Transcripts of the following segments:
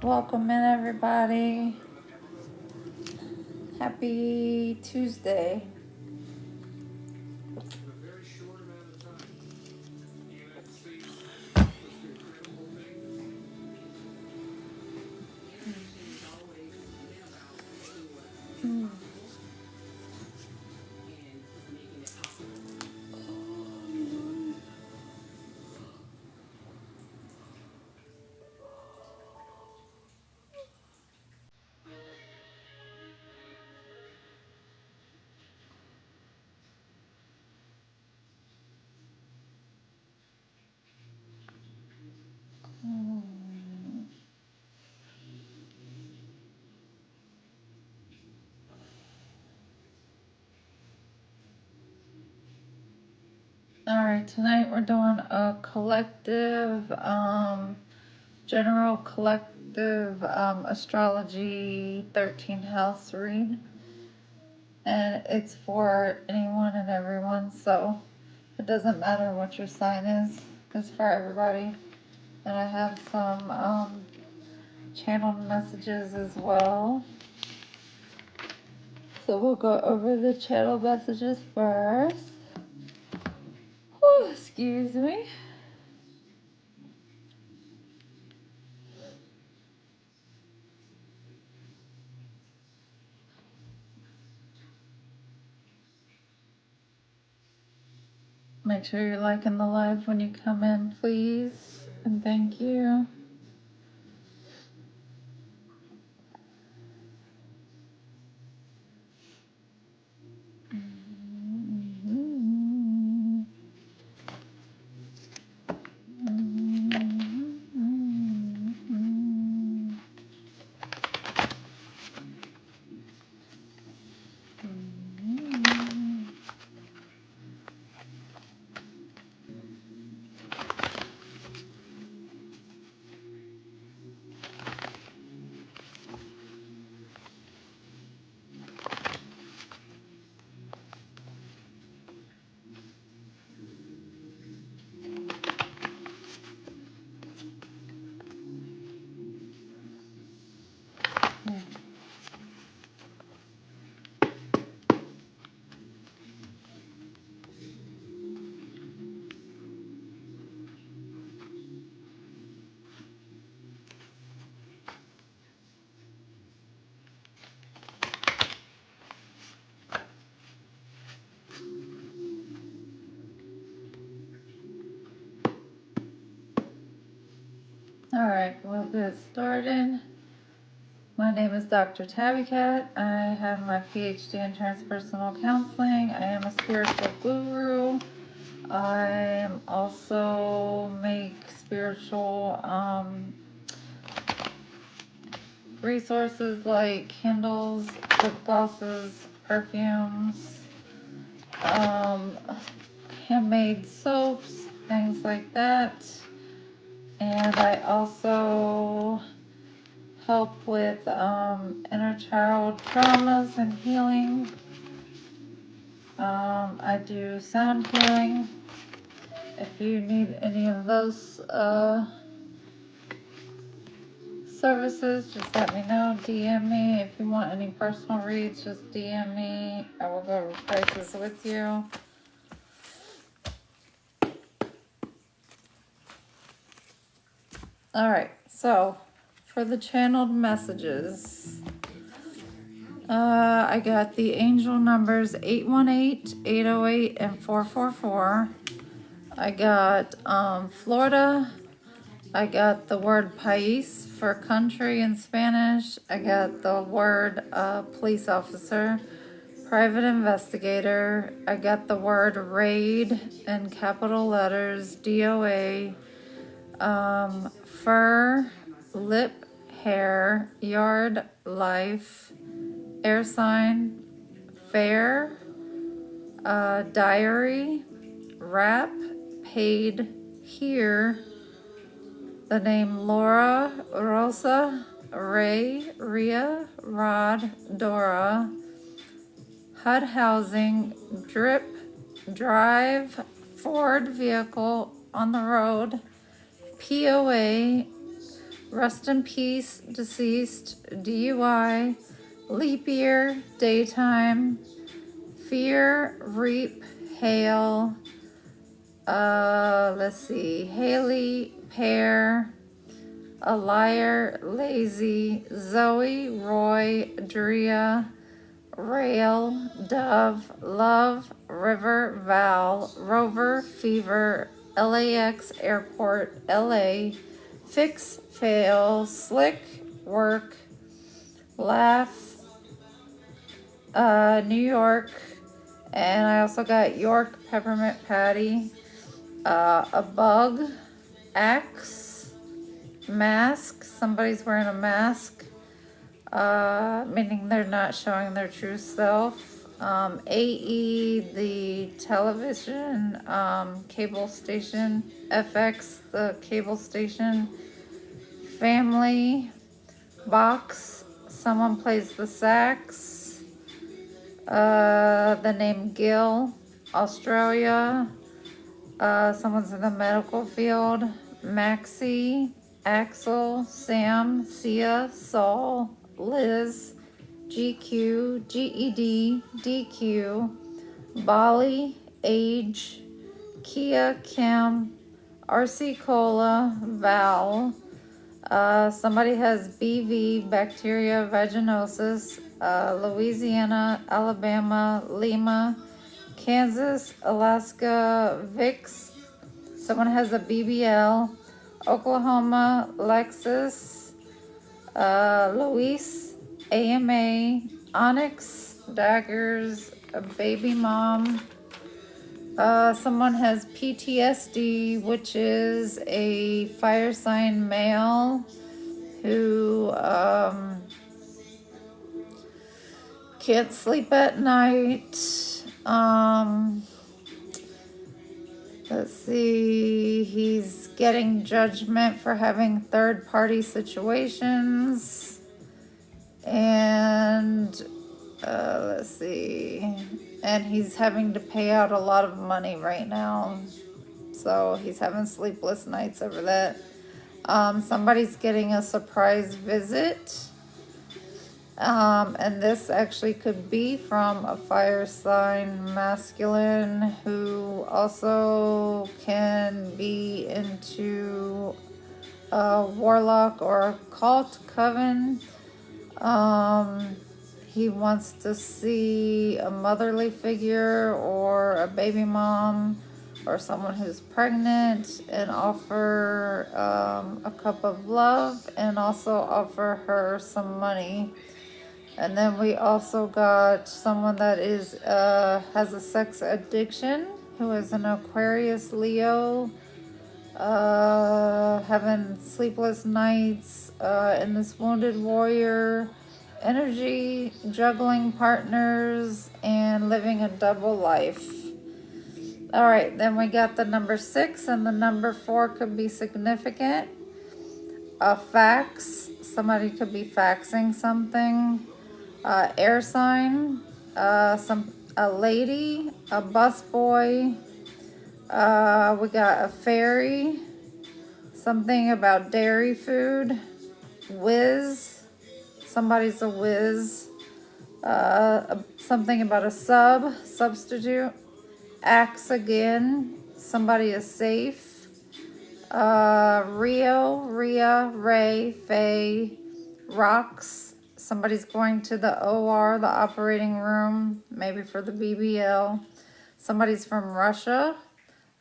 Welcome in, everybody. Happy Tuesday. Alright, tonight we're doing a collective, general collective astrology 13 house read. And it's for anyone and everyone, so it doesn't matter what your sign is. It's for everybody. And I have some channeled messages as well. So we'll go over the channel messages first. Oh, excuse me. Make sure you're liking the live when you come in, please. And thank you. Alright, we'll get started. My name is Dr. Tabby Cat. I have my PhD in transpersonal counseling. I am a spiritual guru. I also make spiritual resources like candles, lip glosses, perfumes, handmade soaps, things like that. And I also help with inner child traumas and healing. I do sound healing. If you need any of those services, just let me know. DM me. If you want any personal reads, just DM me. I will go over prices with you. Alright, so for the channeled messages, I got the angel numbers 818, 808, and 444. I got Florida. I got the word país for country in Spanish. I got the word police officer, private investigator. I got the word raid in capital letters, DOA. Fur, lip, hair, yard, life, air sign, fair, diary, rap, paid, here, the name Laura, Rosa, Ray, Ria, Rod, Dora, HUD housing, drip, drive, Ford vehicle, on the road, POA, rest in peace, deceased, DUI, leap year, daytime, fear, reap, hail, let's see, Haley, pear, a liar, lazy, Zoe, Roy, Drea, rail, dove, love, river, Val, rover, fever, LAX, airport, LA, fix, fail, slick, work, laugh, New York, and I also got York, peppermint patty, a bug, axe, mask, somebody's wearing a mask, meaning they're not showing their true self, AE, the television, cable station, FX, the cable station, family, box, someone plays the sax, the name Gil, Australia, someone's in the medical field, Maxie, Axel, Sam, Sia, Saul, Liz, GQ, GED, DQ, Bali, Age, Kia, Kim, RC Cola, Val. Somebody has BV, bacteria vaginosis, Louisiana, Alabama, Lima, Kansas, Alaska, Vix. Someone has a BBL, Oklahoma, Lexus, Luis, AMA, Onyx, Daggers, a baby mom. Someone has PTSD, which is a fire sign male who can't sleep at night. Let's see, he's getting judgment for having third-party situations. And let's see, and he's having to pay out a lot of money right now. So he's having sleepless nights over that. Somebody's getting a surprise visit. And this actually could be from a fire sign masculine who also can be into a warlock or occult coven. He wants to see a motherly figure or a baby mom or someone who's pregnant and offer a cup of love and also offer her some money. And then we also got someone that is has a sex addiction, who is an Aquarius Leo, having sleepless nights in this wounded warrior energy, juggling partners, and living a double life. All right, then we got the number 6, and the number 4 could be significant. A fax, somebody could be faxing something. Air sign, a lady, a bus boy. We got a fairy, something about dairy food, whiz, somebody's a whiz, something about a substitute, axe again, somebody is safe, Rio, Rhea, Ray, Faye, rocks, somebody's going to the OR, the operating room, maybe for the BBL, somebody's from Russia,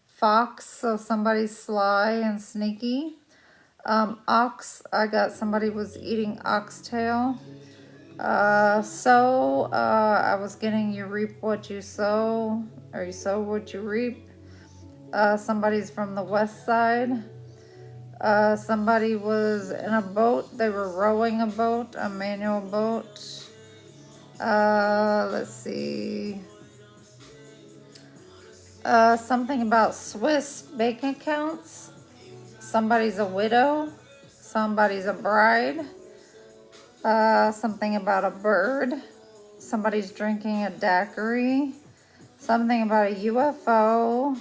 fox, so somebody's sly and sneaky. Ox, I got somebody was eating oxtail. I was getting you reap what you sow, or you sow what you reap. Somebody's from the west side. Somebody was in a boat. They were rowing a boat, a manual boat. Let's see. Something about Swiss bank accounts. Somebody's a widow. Somebody's a bride. Something about a bird. Somebody's drinking a daiquiri. Something about a UFO.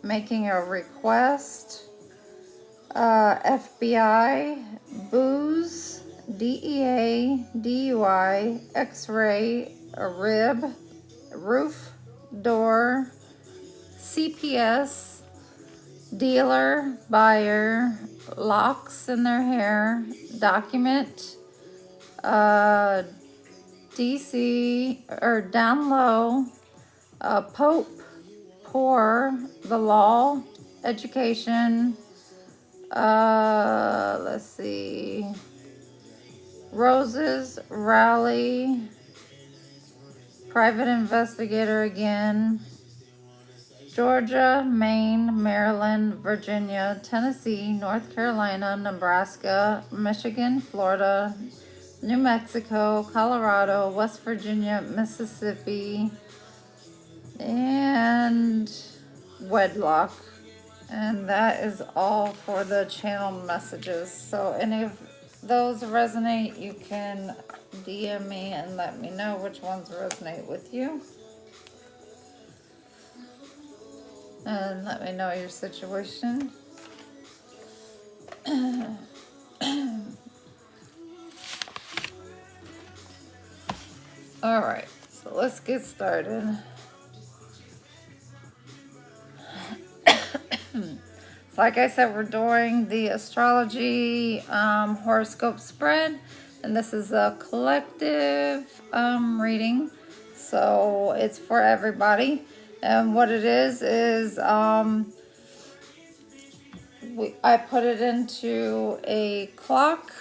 Making a request. FBI. Booze. DEA. DUI. X-ray. A rib. Roof. Door. CPS, dealer, buyer, locks in their hair, document, DC, or down low, Pope, poor, the law, education, let's see, roses, rally, private investigator again, Georgia, Maine, Maryland, Virginia, Tennessee, North Carolina, Nebraska, Michigan, Florida, New Mexico, Colorado, West Virginia, Mississippi, and wedlock. And that is all for the channel messages. So any of those resonate, you can DM me and let me know which ones resonate with you. And let me know your situation. All right, so let's get started. Like I said, we're doing the astrology horoscope spread, and this is a collective reading, so it's for everybody. And what it is I put it into a clock.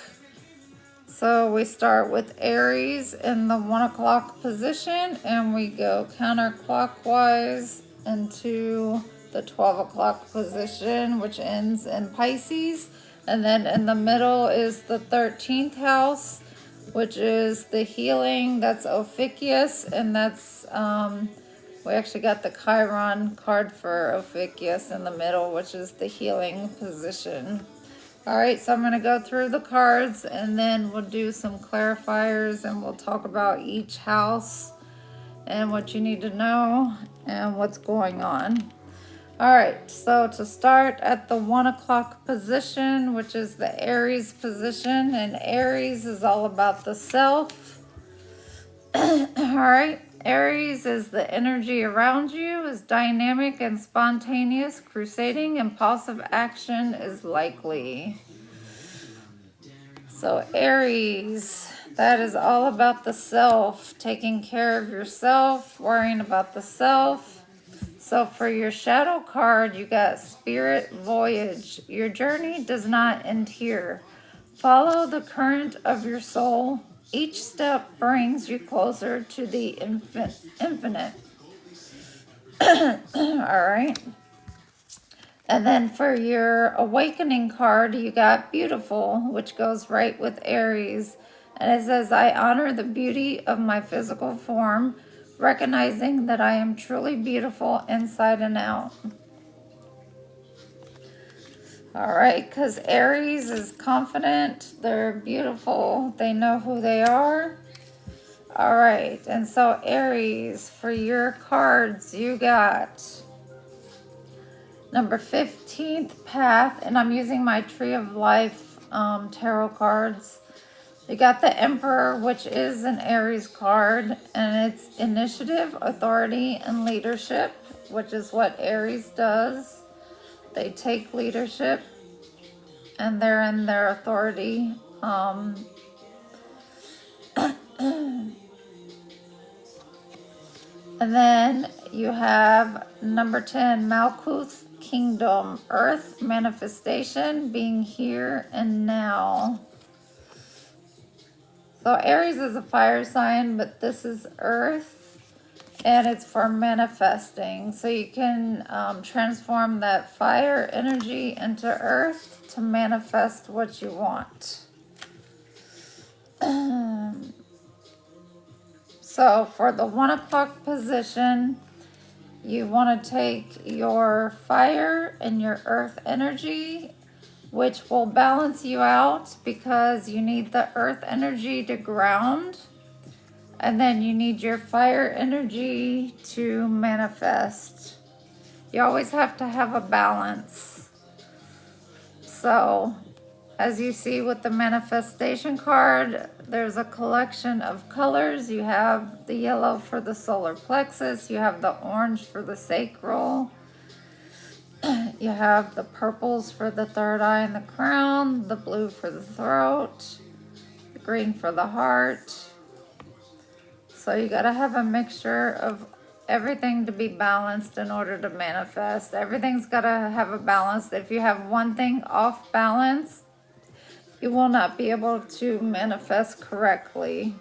So we start with Aries in the 1 o'clock position, and we go counterclockwise into the 12 o'clock position, which ends in Pisces. And then in the middle is the 13th house, which is the healing. That's Ophiuchus, and that's we actually got the Chiron card for Ophiuchus in the middle, which is the healing position. All right, so I'm going to go through the cards, and then we'll do some clarifiers, and we'll talk about each house and what you need to know and what's going on. All right, so to start at the 1 o'clock position, which is the Aries position, and Aries is all about the self. All right, Aries is the energy around you is dynamic and spontaneous, crusading, impulsive action is likely. So Aries, that is all about the self, taking care of yourself, worrying about the self. So for your shadow card, you got Spirit Voyage. Your journey does not end here. Follow the current of your soul. Each step brings you closer to the infinite. All right. And then for your awakening card, you got Beautiful, which goes right with Aries. And it says, I honor the beauty of my physical form, recognizing that I am truly beautiful inside and out. All right, because Aries is confident, they're beautiful, they know who they are. All right, and so Aries, for your cards, you got number 15th Path, and I'm using my Tree of Life tarot cards. You got the Emperor, which is an Aries card, and it's initiative, authority, and leadership, which is what Aries does. They take leadership, and they're in their authority. And then you have number 10, Malkuth Kingdom, Earth, manifestation, being here and now. So Aries is a fire sign, but this is Earth, and it's for manifesting. So you can transform that fire energy into Earth to manifest what you want. So for the 1 o'clock position, you want to take your fire and your earth energy, which will balance you out because you need the earth energy to ground. And then you need your fire energy to manifest. You always have to have a balance. So as you see with the manifestation card, there's a collection of colors. You have the yellow for the solar plexus. You have the orange for the sacral. You have the purples for the third eye and the crown. The blue for the throat. The green for the heart. So you got to have a mixture of everything to be balanced in order to manifest. Everything's got to have a balance. If you have one thing off balance, you will not be able to manifest correctly.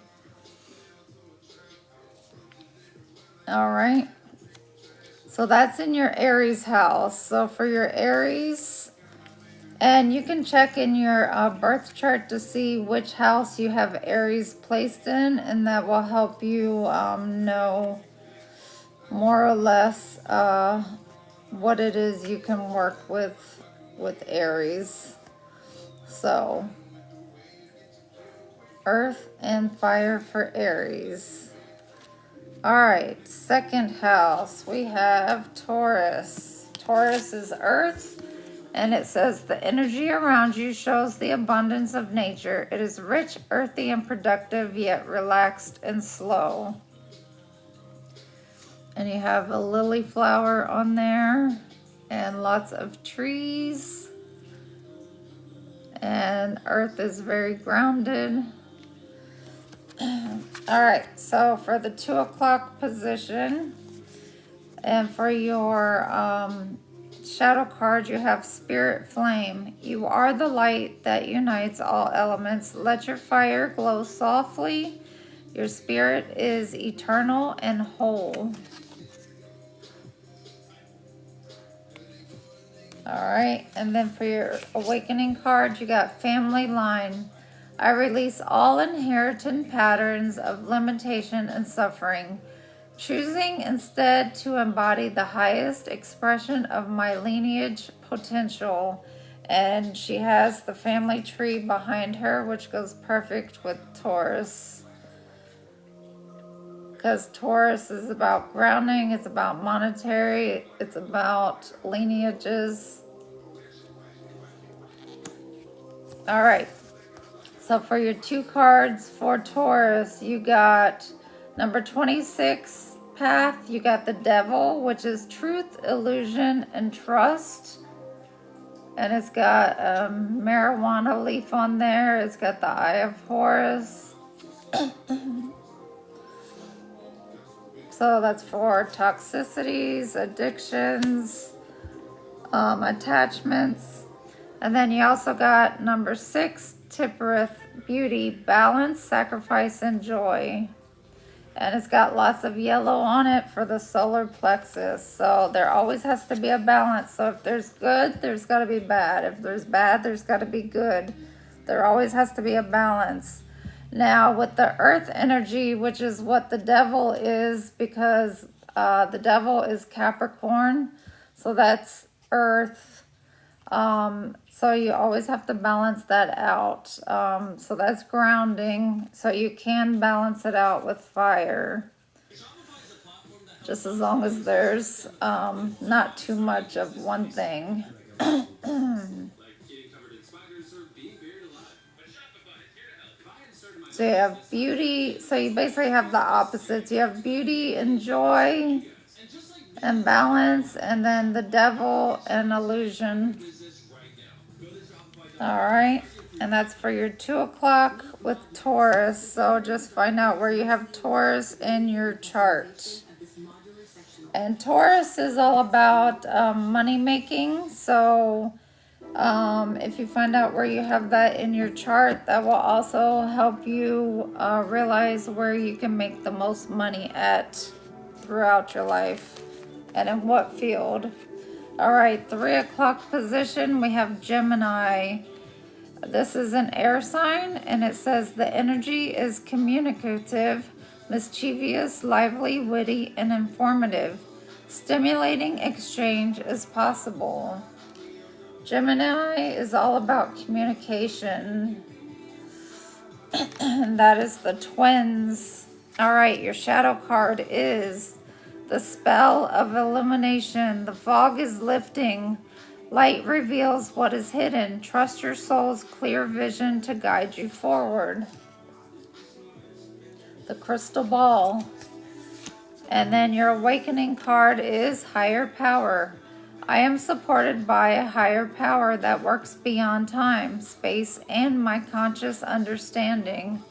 All right. So that's in your Aries house. So for your Aries, And you can check in your birth chart to see which house you have Aries placed in, and that will help you know more or less what it is you can work with Aries. So, earth and fire for Aries. All right, second house, we have Taurus. Taurus is earth, and it says the energy around you shows the abundance of nature. It is rich, earthy, and productive, yet relaxed and slow. And you have a lily flower on there, and lots of trees. And earth is very grounded. All right, so for the 2 o'clock position, and for your shadow card, you have Spirit Flame. You are the light that unites all elements. Let your fire glow softly. Your spirit is eternal and whole. All right, and then for your awakening card, you got Family Line. I release all inherited patterns of limitation and suffering, choosing instead to embody the highest expression of my lineage potential. And she has the family tree behind her, which goes perfect with Taurus. Because Taurus is about grounding, it's about monetary, it's about lineages. All right. So for your 2 cards for Taurus, you got number 26 path. You got the Devil, which is truth, illusion, and trust. And it's got a marijuana leaf on there. It's got the Eye of Horus. So that's for toxicities, addictions, attachments. And then you also got number 6, Tipperith, beauty, balance, sacrifice, and joy. And it's got lots of yellow on it for the solar plexus. So there always has to be a balance. So if there's good, there's got to be bad. If there's bad, there's got to be good. There always has to be a balance. Now with the earth energy, which is what the devil is, because the devil is Capricorn. So that's earth. So you always have to balance that out. So that's grounding. So you can balance it out with fire. Just as long as there's not too much of one thing. So you have beauty. So you basically have the opposites. You have beauty and joy and balance, and then the devil and illusion. All right, and that's for your 2 o'clock with Taurus. So just find out where you have Taurus in your chart. And Taurus is all about money making. So if you find out where you have that in your chart, that will also help you realize where you can make the most money at throughout your life and in what field. All right, 3 o'clock position, we have Gemini. This is an air sign, and it says the energy is communicative, mischievous, lively, witty, and informative. Stimulating exchange is possible. Gemini is all about communication. And that is the twins. All right, your shadow card is the spell of illumination. The fog is lifting. Light reveals what is hidden. Trust your soul's clear vision to guide you forward. The crystal ball. And then your awakening card is higher power. I am supported by a higher power that works beyond time, space, and my conscious understanding.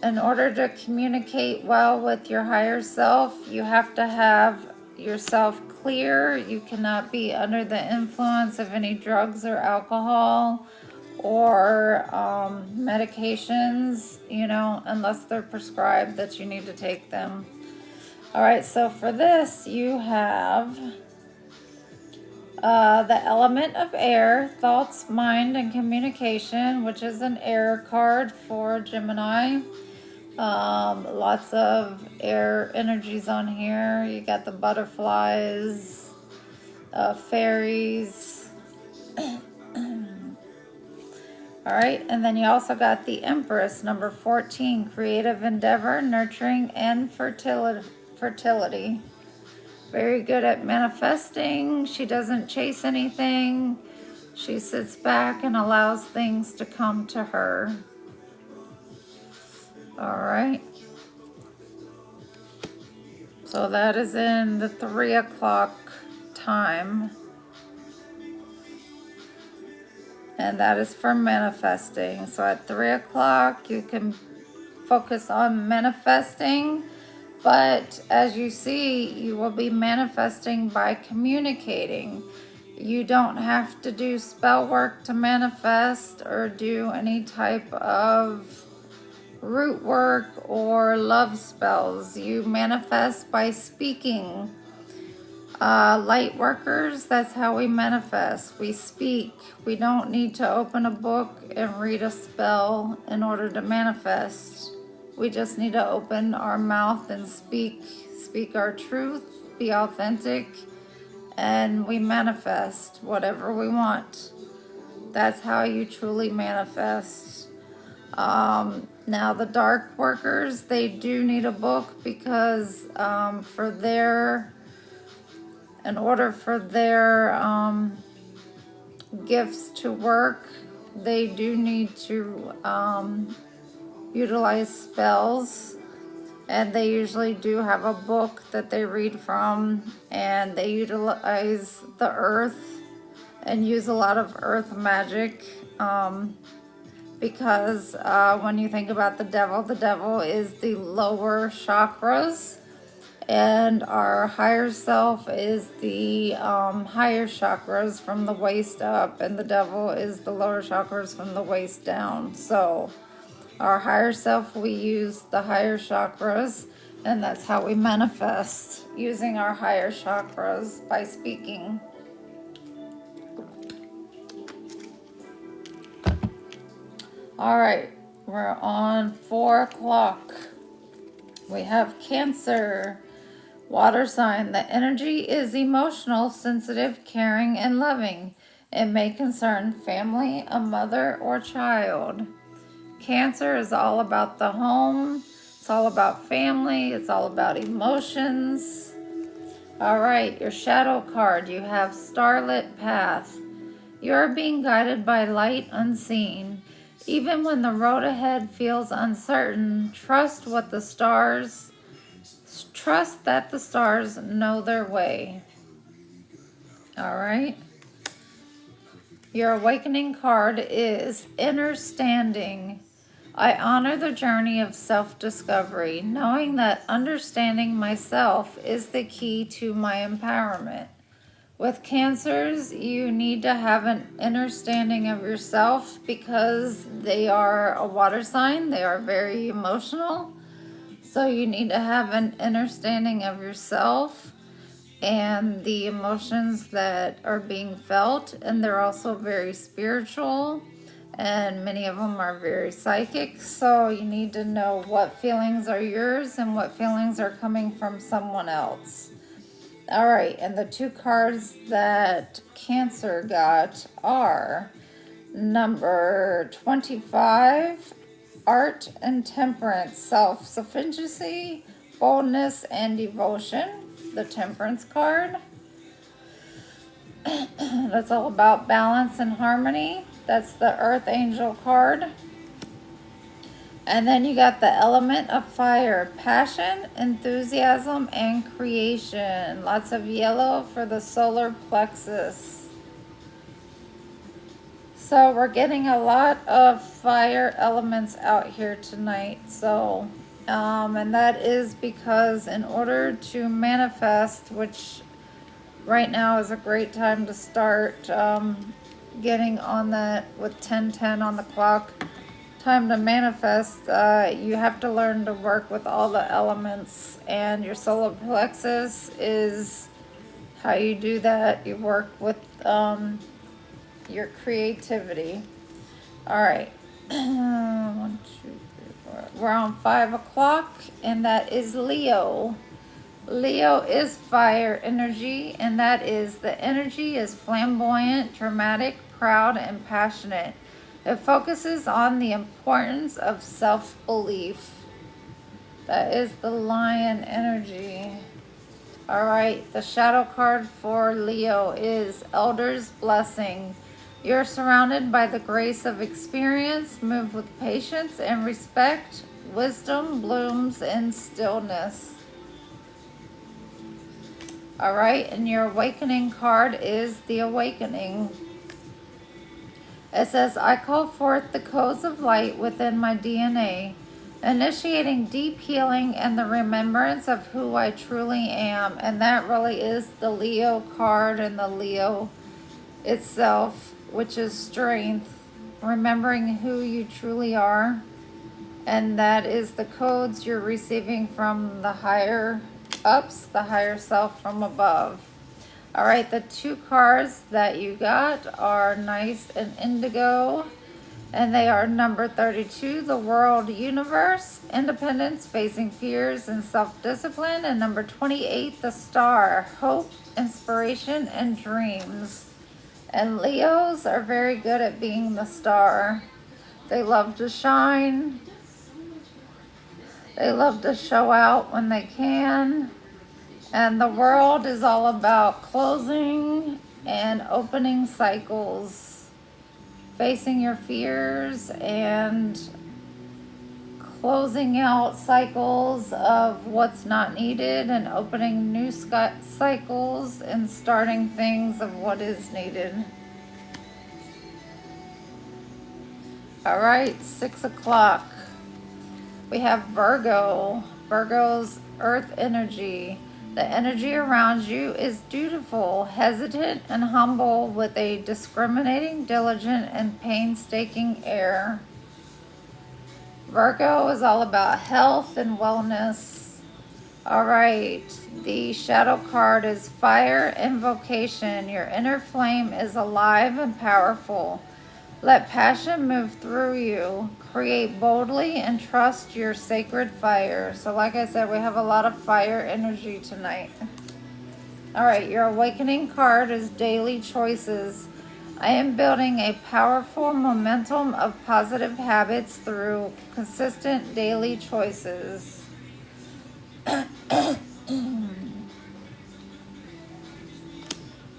In order to communicate well with your higher self, you have to have yourself clear. You cannot be under the influence of any drugs or alcohol or medications, unless they're prescribed that you need to take them. All right, so for this, you have The element of air, thoughts, mind, and communication, which is an air card for Gemini. Lots of air energies on here. You got the butterflies, fairies. All right, and then you also got the Empress, number 14, creative endeavor, nurturing, and fertility. Very good at manifesting. She doesn't chase anything. She sits back and allows things to come to her. All right. So that is in the 3 o'clock time. And that is for manifesting. So at 3 o'clock, you can focus on manifesting. But as you see, you will be manifesting by communicating. You don't have to do spell work to manifest or do any type of root work or love spells. You manifest by speaking. Light workers, that's how we manifest. We speak. We don't need to open a book and read a spell in order to manifest. We just need to open our mouth and speak our truth, be authentic, and we manifest whatever we want. That's how you truly manifest. Now the dark workers, they do need a book because in order for their gifts to work, they do need to utilize spells, and they usually do have a book that they read from, and they utilize the earth and use a lot of earth magic, because when you think about the devil is the lower chakras, and our higher self is the higher chakras from the waist up, and the devil is the lower chakras from the waist down. So our higher self, we use the higher chakras, and that's how we manifest, using our higher chakras by speaking. All right, we're on 4 o'clock. We have Cancer, water sign. The energy is emotional, sensitive, caring, and loving. It may concern family, a mother, or child. Cancer is all about the home. It's all about family. It's all about emotions. All right, your shadow card. You have Starlit Path. You are being guided by light unseen. Even when the road ahead feels uncertain, trust that the stars know their way. All right. Your awakening card is Inner Standing. I honor the journey of self-discovery, knowing that understanding myself is the key to my empowerment. With Cancers, you need to have an understanding of yourself because they are a water sign. They are very emotional. So you need to have an understanding of yourself and the emotions that are being felt. And they're also very spiritual, and many of them are very psychic. So you need to know what feelings are yours and what feelings are coming from someone else. All right, and the 2 cards that Cancer got are number 25, Art and Temperance, self-sufficiency, boldness, and devotion. The Temperance card. That's all about balance and harmony. That's the Earth Angel card. And then you got the element of fire, passion, enthusiasm, and creation. Lots of yellow for the solar plexus. So we're getting a lot of fire elements out here tonight. So, and that is because in order to manifest, which right now is a great time to start getting on that with 10:10 on the clock, time to manifest, you have to learn to work with all the elements, and your solar plexus is how you do that. You work with your creativity. All right. 1, 2, 3, 4. We're on 5 o'clock, and that is Leo. Leo is fire energy, and that is the energy is flamboyant, dramatic, proud, and passionate. It focuses on the importance of self-belief. That is the lion energy. All right, the shadow card for Leo is Elder's Blessing. You're surrounded by the grace of experience, move with patience and respect. Wisdom blooms in stillness. All right, and your awakening card is the Awakening. It says, I call forth the codes of light within my DNA, initiating deep healing and the remembrance of who I truly am. And that really is the Leo card and the Leo itself, which is strength, remembering who you truly are. And that is the codes you're receiving from the higher ups, the higher self from above. All right, the 2 cards that you got are Nice and Indigo, and they are number 32, the World Universe, Independence, Facing Fears, and Self-Discipline, and number 28, the Star, Hope, Inspiration, and Dreams. And Leos are very good at being the star. They love to shine. They love to show out when they can. And the world is all about closing and opening cycles, facing your fears and closing out cycles of what's not needed and opening new cycles and starting things of what is needed. All right, 6 o'clock. We have Virgo. Virgo's earth energy. The energy around you is dutiful, hesitant, and humble with a discriminating, diligent, and painstaking air. Virgo is all about health and wellness. All right, the shadow card is Fire Invocation. Your inner flame is alive and powerful. Let passion move through you. Create boldly and trust your sacred fire. So like I said, we have a lot of fire energy tonight. All right, your awakening card is Daily Choices. I am building a powerful momentum of positive habits through consistent daily choices.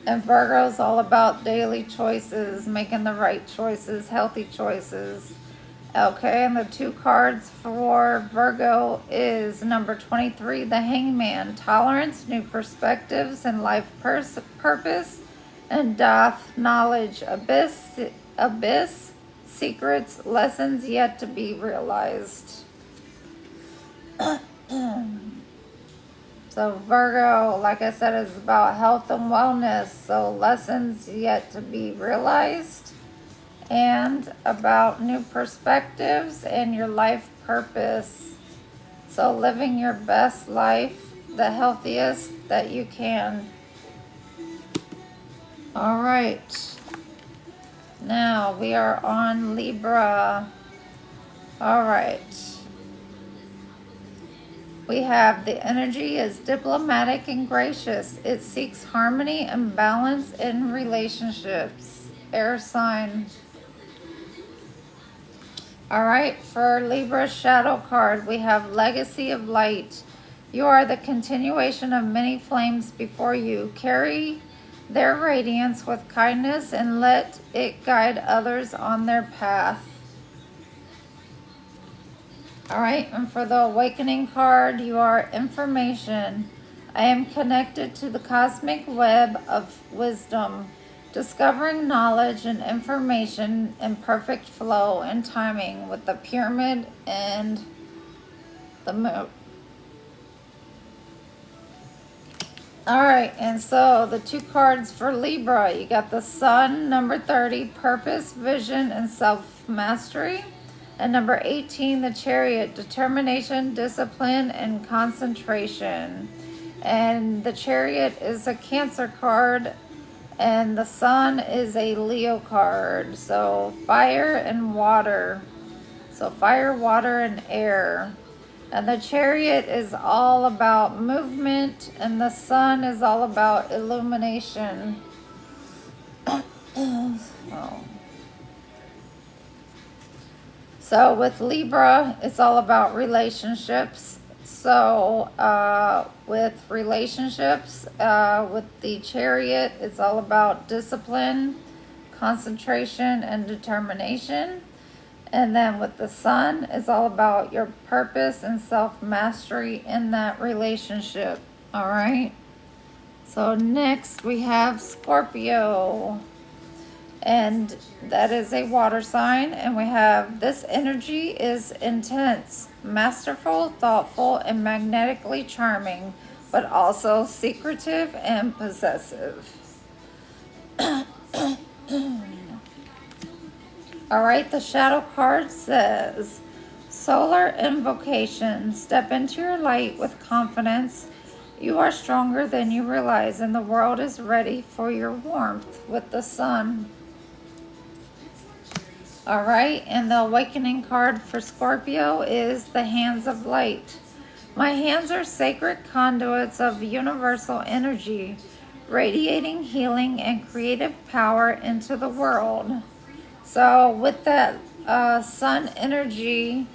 And Virgo's all about daily choices, making the right choices, healthy choices. Okay, and the 2 cards for Virgo is number 23, the Hangman. Tolerance, new perspectives, and life purpose. And Doth, knowledge, abyss, secrets, lessons yet to be realized. So Virgo, like I said, is about health and wellness. So lessons yet to be realized. And about new perspectives and your life purpose. So living your best life, the healthiest that you can. All right. Now we are on Libra. All right. We have the energy is diplomatic and gracious. It seeks harmony and balance in relationships. Air sign. All right, for Libra's shadow card, we have Legacy of Light. You are the continuation of many flames before you. Carry their radiance with kindness and let it guide others on their path. All right, and for the Awakening card, you are Information. I am connected to the cosmic web of wisdom, discovering knowledge and information in perfect flow and timing with the pyramid and the moon. All right, and so the 2 cards for Libra, you got the Sun, number 30, purpose, vision, and self-mastery. And number 18, the Chariot, determination, discipline, and concentration. And the Chariot is a Cancer card, and the Sun is a Leo card. So fire and water. So fire, water, and air. And the Chariot is all about movement, and the Sun is all about illumination. So with Libra, it's all about relationships. So with relationships, with the Chariot, it's all about discipline, concentration, and determination. And then with the Sun, it's all about your purpose and self-mastery in that relationship. All right. So next we have Scorpio. And that is a water sign. And we have, this energy is intense, masterful, thoughtful, and magnetically charming, but also secretive and possessive. All right, the shadow card says, Solar invocation. Step into your light with confidence. You are stronger than you realize, and the world is ready for your warmth with the Sun. All right, and the awakening card for Scorpio is the Hands of Light. My hands are sacred conduits of universal energy, radiating healing and creative power into the world. So with that Sun energy,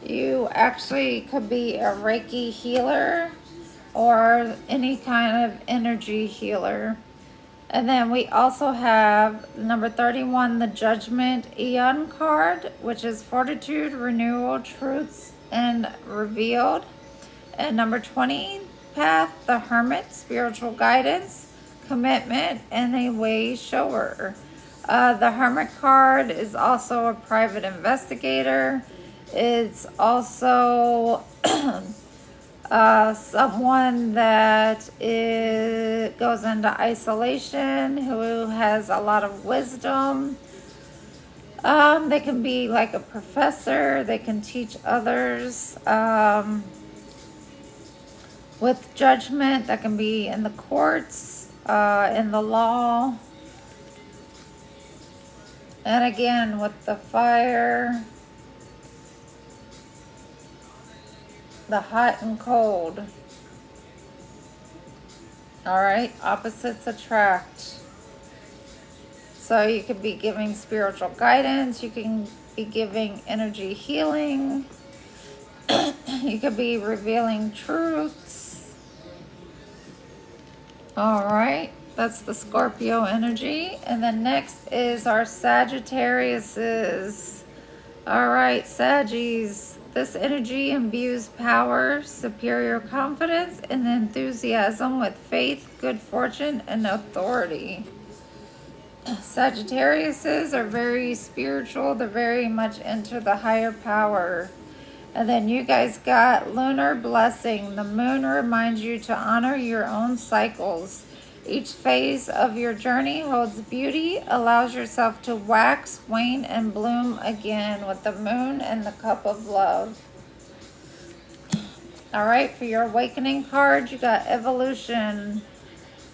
you actually could be a Reiki healer or any kind of energy healer. And then we also have number 31, the Judgment Eon card, which is fortitude, renewal, truths, and revealed. And number 20, Path, the Hermit, spiritual guidance, commitment, and a way shower. The Hermit card is also a private investigator. It's also someone that goes into isolation, who has a lot of wisdom. They can be like a professor. They can teach others. With judgment, that can be in the courts, in the law. And again, with the fire, the hot and cold. All right, opposites attract. So you could be giving spiritual guidance. You can be giving energy healing. You could be revealing truths. All right, that's the Scorpio energy. And then next is our Sagittariuses. All right, Saggies. This energy imbues power, superior confidence, and enthusiasm with faith, good fortune, and authority. Sagittariuses are very spiritual. They're very much into the higher power. And then you guys got lunar blessing. The moon reminds you to honor your own cycles. Each phase of your journey holds beauty, allows yourself to wax, wane, and bloom again with the moon and the cup of love. All right, for your awakening card, you got evolution.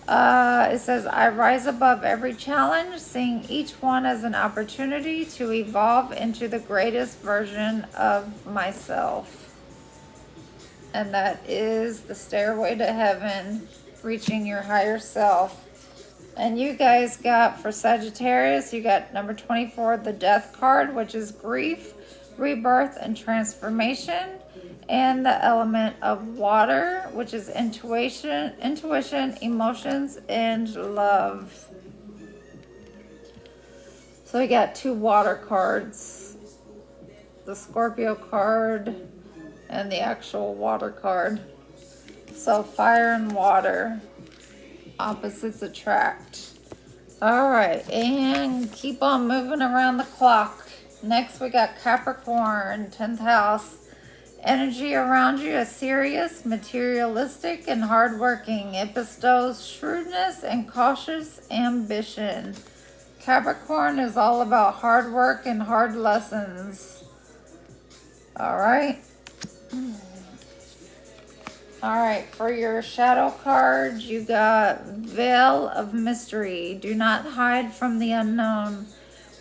It says, I rise above every challenge, seeing each one as an opportunity to evolve into the greatest version of myself. And that is the stairway to heaven, reaching your higher self. And you guys got, for Sagittarius, you got number 24, the Death card, which is grief, rebirth, and transformation. And the element of water, which is intuition, emotions, and love. So we got two water cards. The Scorpio card and the actual water card. So fire and water, opposites attract. All right, and keep on moving around the clock. Next we got Capricorn, 10th house. Energy around you is serious, materialistic, and hardworking. It bestows shrewdness and cautious ambition. Capricorn is all about hard work and hard lessons. All right. All right, for your shadow card, you got Veil of Mystery. Do not hide from the unknown.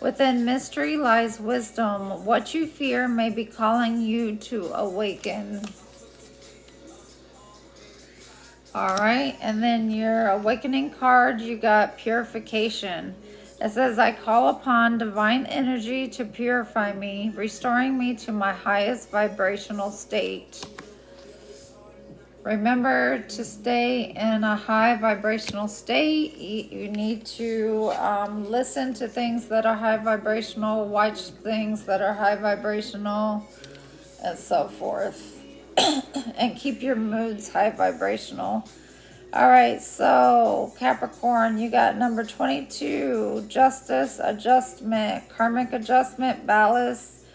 Within mystery lies wisdom. What you fear may be calling you to awaken. All right, and then your awakening card, you got Purification. It says, I call upon divine energy to purify me, restoring me to my highest vibrational state. Remember to stay in a high vibrational state. You need to listen to things that are high vibrational, watch things that are high vibrational, and so forth. And keep your moods high vibrational. All right, so Capricorn, you got number 22, Justice, Adjustment, Karmic Adjustment, Balance,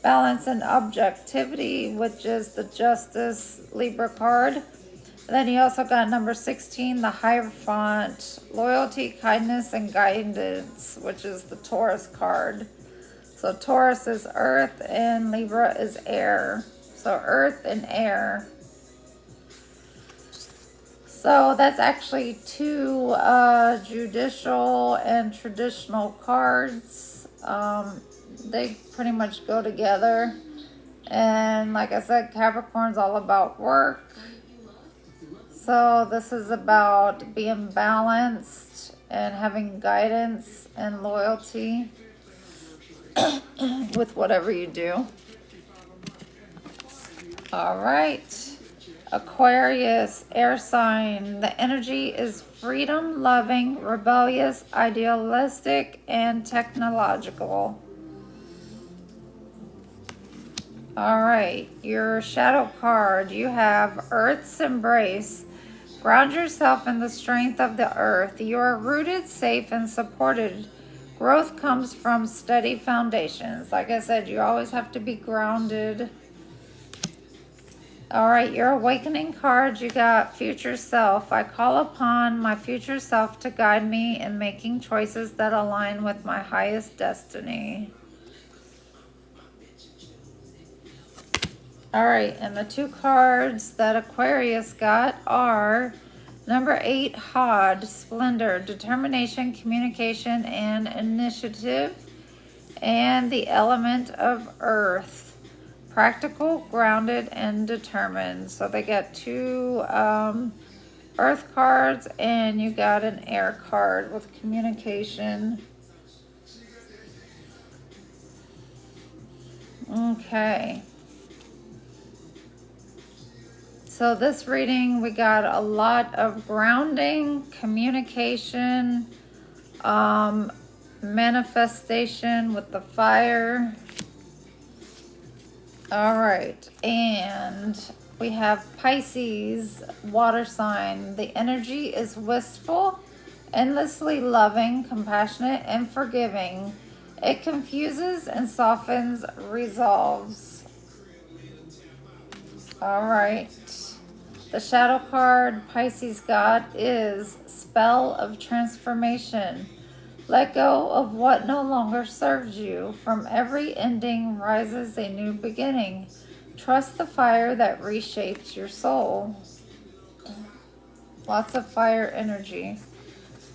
and Objectivity, which is the Justice Libra card. Then you also got number 16, the Hierophant, Loyalty, Kindness, and Guidance, which is the Taurus card. So Taurus is earth and Libra is air. So earth and air. So that's actually two judicial and traditional cards. They pretty much go together. And like I said, Capricorn's all about work. So this is about being balanced and having guidance and loyalty with whatever you do. All right. Aquarius, air sign. The energy is freedom, loving, rebellious, idealistic, and technological. All right, your shadow card, you have Earth's Embrace. Ground yourself in the strength of the earth. You are rooted, safe, and supported. Growth comes from steady foundations. Like I said, you always have to be grounded. All right, your awakening card, you got Future Self. I call upon my future self to guide me in making choices that align with my highest destiny. All right, and the two cards that Aquarius got are number 8, Hod, Splendor, Determination, Communication, and Initiative, and the element of Earth. Practical, grounded, and determined. So they got two earth cards and you got an air card with communication. Okay. So this reading, we got a lot of grounding, communication, manifestation with the fire. All right, and we have Pisces, water sign. The energy is wistful, endlessly loving, compassionate, and forgiving. It confuses and softens, resolves. All right, the shadow card Pisces got is Spell of Transformation. Let go of what no longer serves you. From every ending rises a new beginning. Trust the fire that reshapes your soul. Lots of fire energy.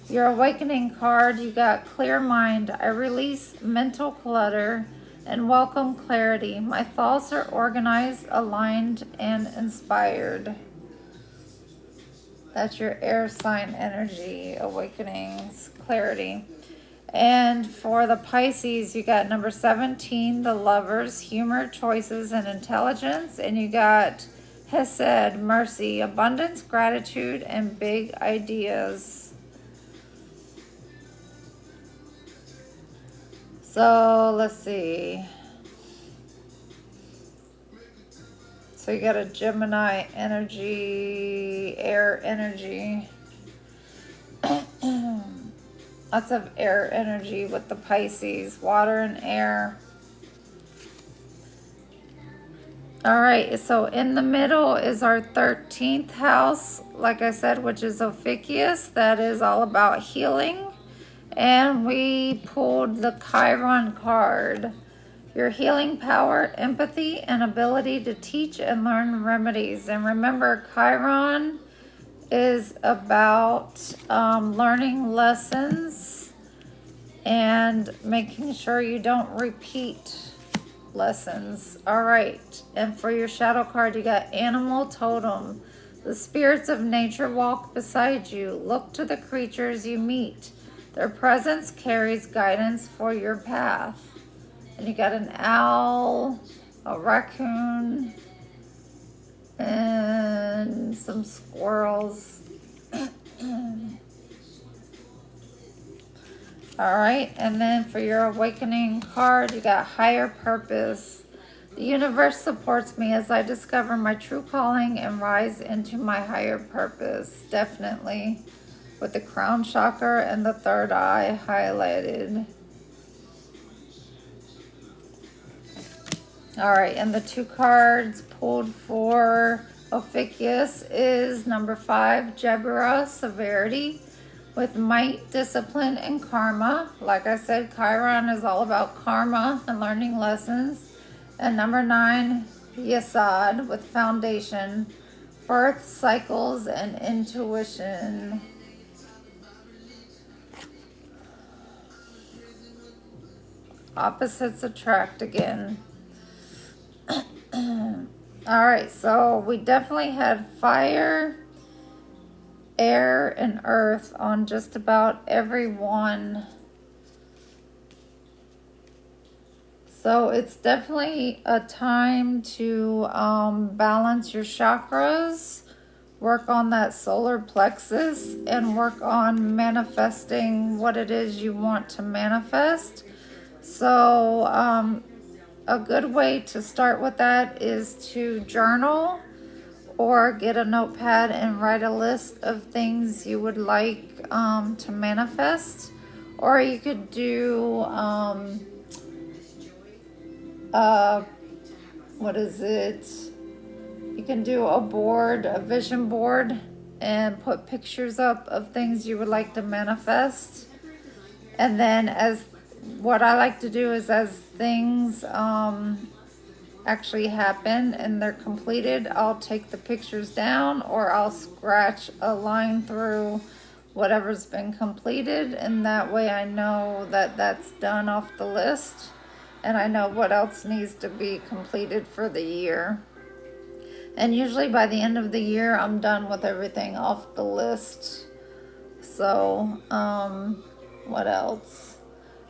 Your awakening card, you got Clear Mind. I release mental clutter and welcome clarity. My thoughts are organized, aligned, and inspired. That's your air sign energy, awakenings, clarity. And for the Pisces, you got number 17, the Lovers, humor, choices, and intelligence. And you got Hesed, mercy, abundance, gratitude, and big ideas. So let's see. So you got a Gemini energy, air energy. Lots of air energy with the Pisces, water and air. All right, so in the middle is our 13th house, like I said, which is Ophiuchus. That is all about healing. And we pulled the Chiron card. your healing power, empathy, and ability to teach and learn remedies. And remember, Chiron is about learning lessons and making sure you don't repeat lessons. All right. And for your shadow card, you got animal totem. The spirits of nature walk beside you. Look to the creatures you meet. Their presence carries guidance for your path. And you got an owl, a raccoon, and some squirrels. All right, and then for your awakening card, you got higher purpose. The universe supports me as I discover my true calling and rise into my higher purpose. Definitely. With the crown chakra and the third eye highlighted. All right, and the 2 cards pulled for Ophiuchus is number 5, Jebura, severity, with might, discipline, and karma. Like I said, Chiron is all about karma and learning lessons. And number 9, Yesod, with foundation, birth cycles, and intuition. Opposites attract again. All right, so we definitely had fire, air, and earth on just about every one. So it's definitely a time to balance your chakras, work on that solar plexus, and work on manifesting what it is you want to manifest. So a good way to start with that is to journal or get a notepad and write a list of things you would like to manifest. Or you could do, what is it? You can do a board, a vision board, and put pictures up of things you would like to manifest. And then what I like to do is as things actually happen and they're completed, I'll take the pictures down or I'll scratch a line through whatever's been completed, and that way I know that that's done off the list and I know what else needs to be completed for the year. And usually by the end of the year I'm done with everything off the list. So what else?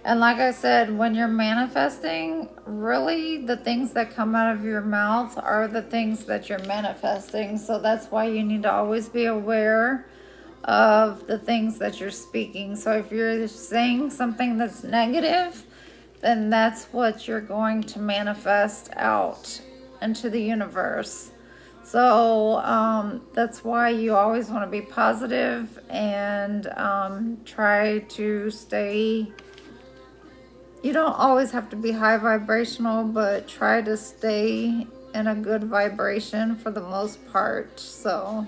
And like I said, when you're manifesting, really the things that come out of your mouth are the things that you're manifesting. So that's why you need to always be aware of the things that you're speaking. So if you're saying something that's negative, then that's what you're going to manifest out into the universe. So that's why you always want to be positive and try to stay. You don't always have to be high vibrational, but try to stay in a good vibration for the most part. So,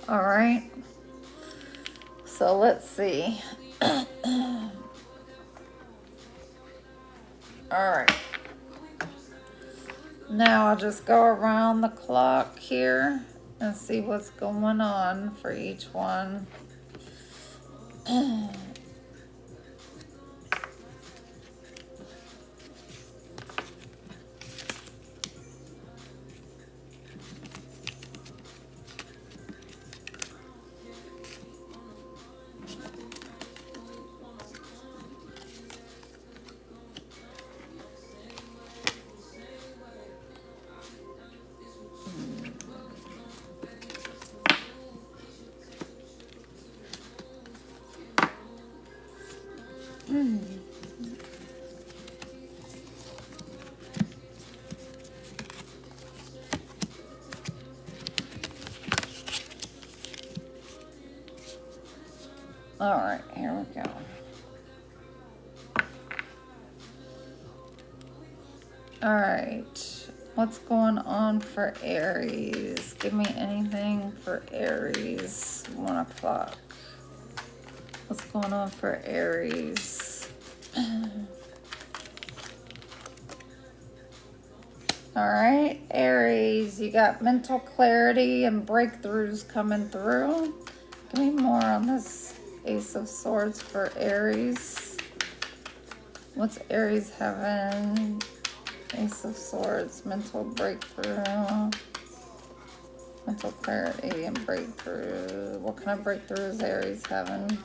all right. So let's see. All right. Now I'll just go around the clock here and see what's going on for each one. All right, here we go. All right, what's going on for Aries? Give me anything for Aries. 1 o'clock. What's going on for Aries? All right, Aries, you got mental clarity and breakthroughs coming through. Give me more on this Ace of Swords for Aries. What's Aries having? Ace of Swords, mental breakthrough. Mental clarity and breakthrough. What kind of breakthrough is Aries having?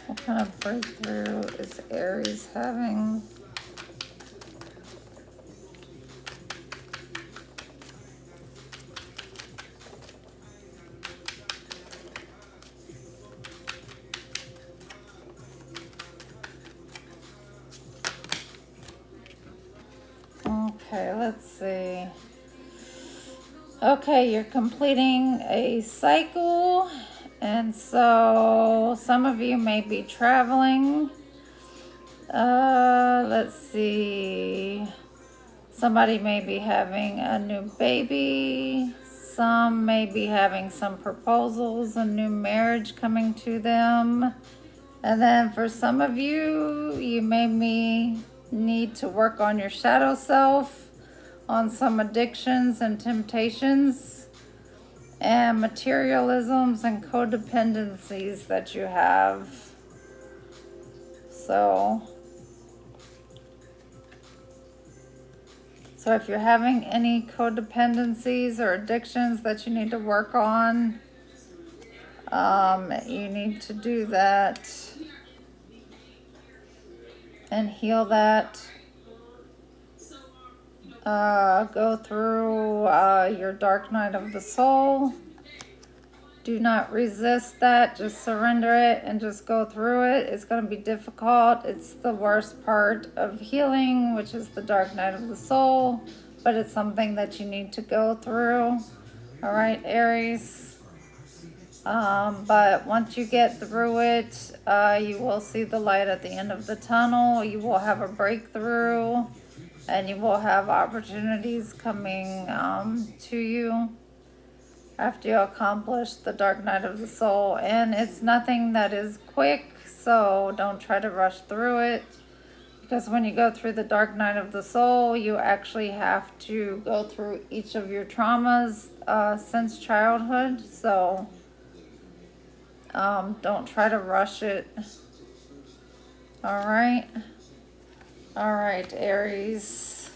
What kind of breakthrough is Aries having? Okay, let's see. Okay, you're completing a cycle, and so some of you may be traveling. Let's see. Somebody may be having a new baby. Some may be having some proposals, a new marriage coming to them. And then for some of you, you may need to work on your shadow self, on some addictions and temptations and materialisms and codependencies that you have. So if you're having any codependencies or addictions that you need to work on, you need to do that and heal that. Go through your dark night of the soul. Do not resist that. Just surrender it and just go through it. It's going to be difficult. It's the worst part of healing, which is the dark night of the soul. But it's something that you need to go through. All right, Aries. But once you get through it, you will see the light at the end of the tunnel. You will have a breakthrough. And you will have opportunities coming to you after you accomplish the dark night of the soul. And it's nothing that is quick, so don't try to rush through it. Because when you go through the dark night of the soul, you actually have to go through each of your traumas since childhood. So don't try to rush it. All right. All right, Aries.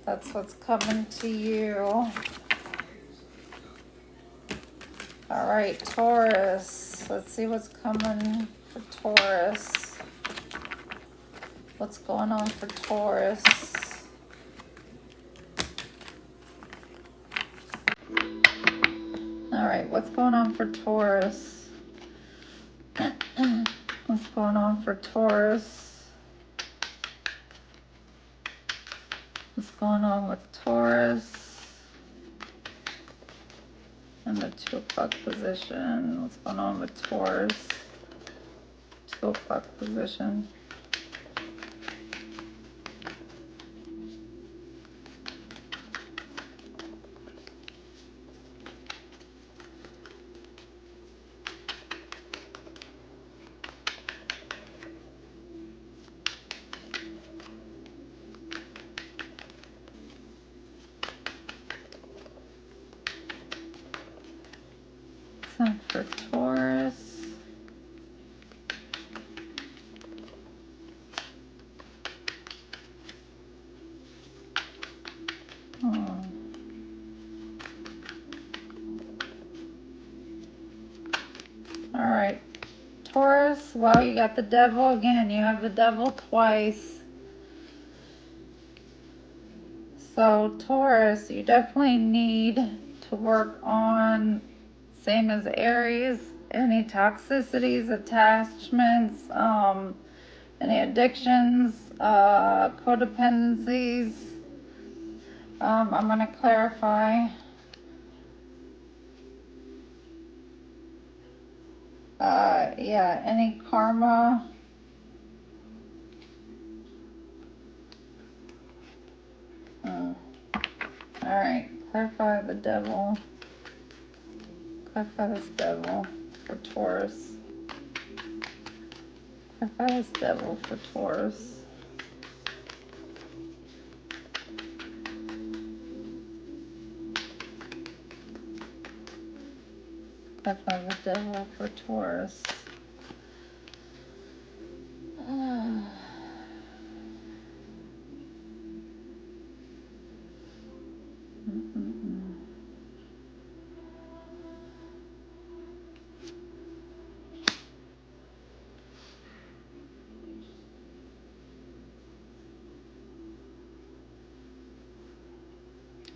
That's what's coming to you. All right, Taurus. Let's see what's coming for Taurus. What's going on for Taurus? All right, what's going on for Taurus? What's going on for Taurus? What's going on with Taurus? And the 2 o'clock position. What's going on with Taurus? 2 o'clock position. For Taurus. All right, Taurus. Well, you got the devil again. You have the devil twice. So Taurus, you definitely need to work on, same as Aries, any toxicities, attachments, any addictions, codependencies. I'm going to clarify. Yeah, any karma. Alright, clarify the devil. Clarify this devil for Taurus. Clarify this devil for Taurus. Life of the Devil for Taurus.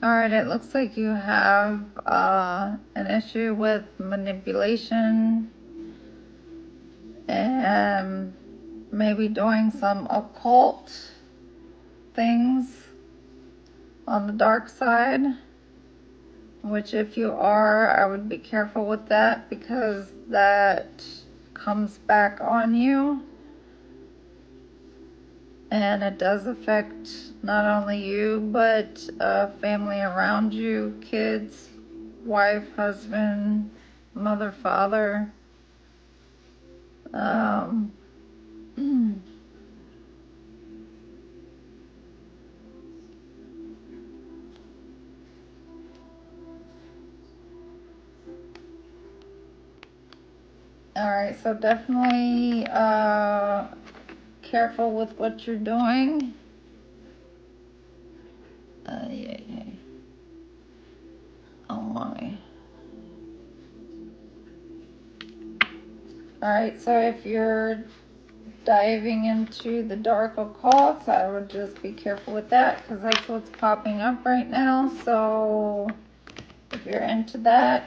Alright, it looks like you have an issue with manipulation and maybe doing some occult things on the dark side, which if you are, I would be careful with that because that comes back on you. And it does affect not only you, but family around you, kids, wife, husband, mother, father. Um, Alright, so definitely careful with what you're doing. Yeah. Oh my. Alright, so if you're diving into the dark occult, I would just be careful with that because that's what's popping up right now. So if you're into that,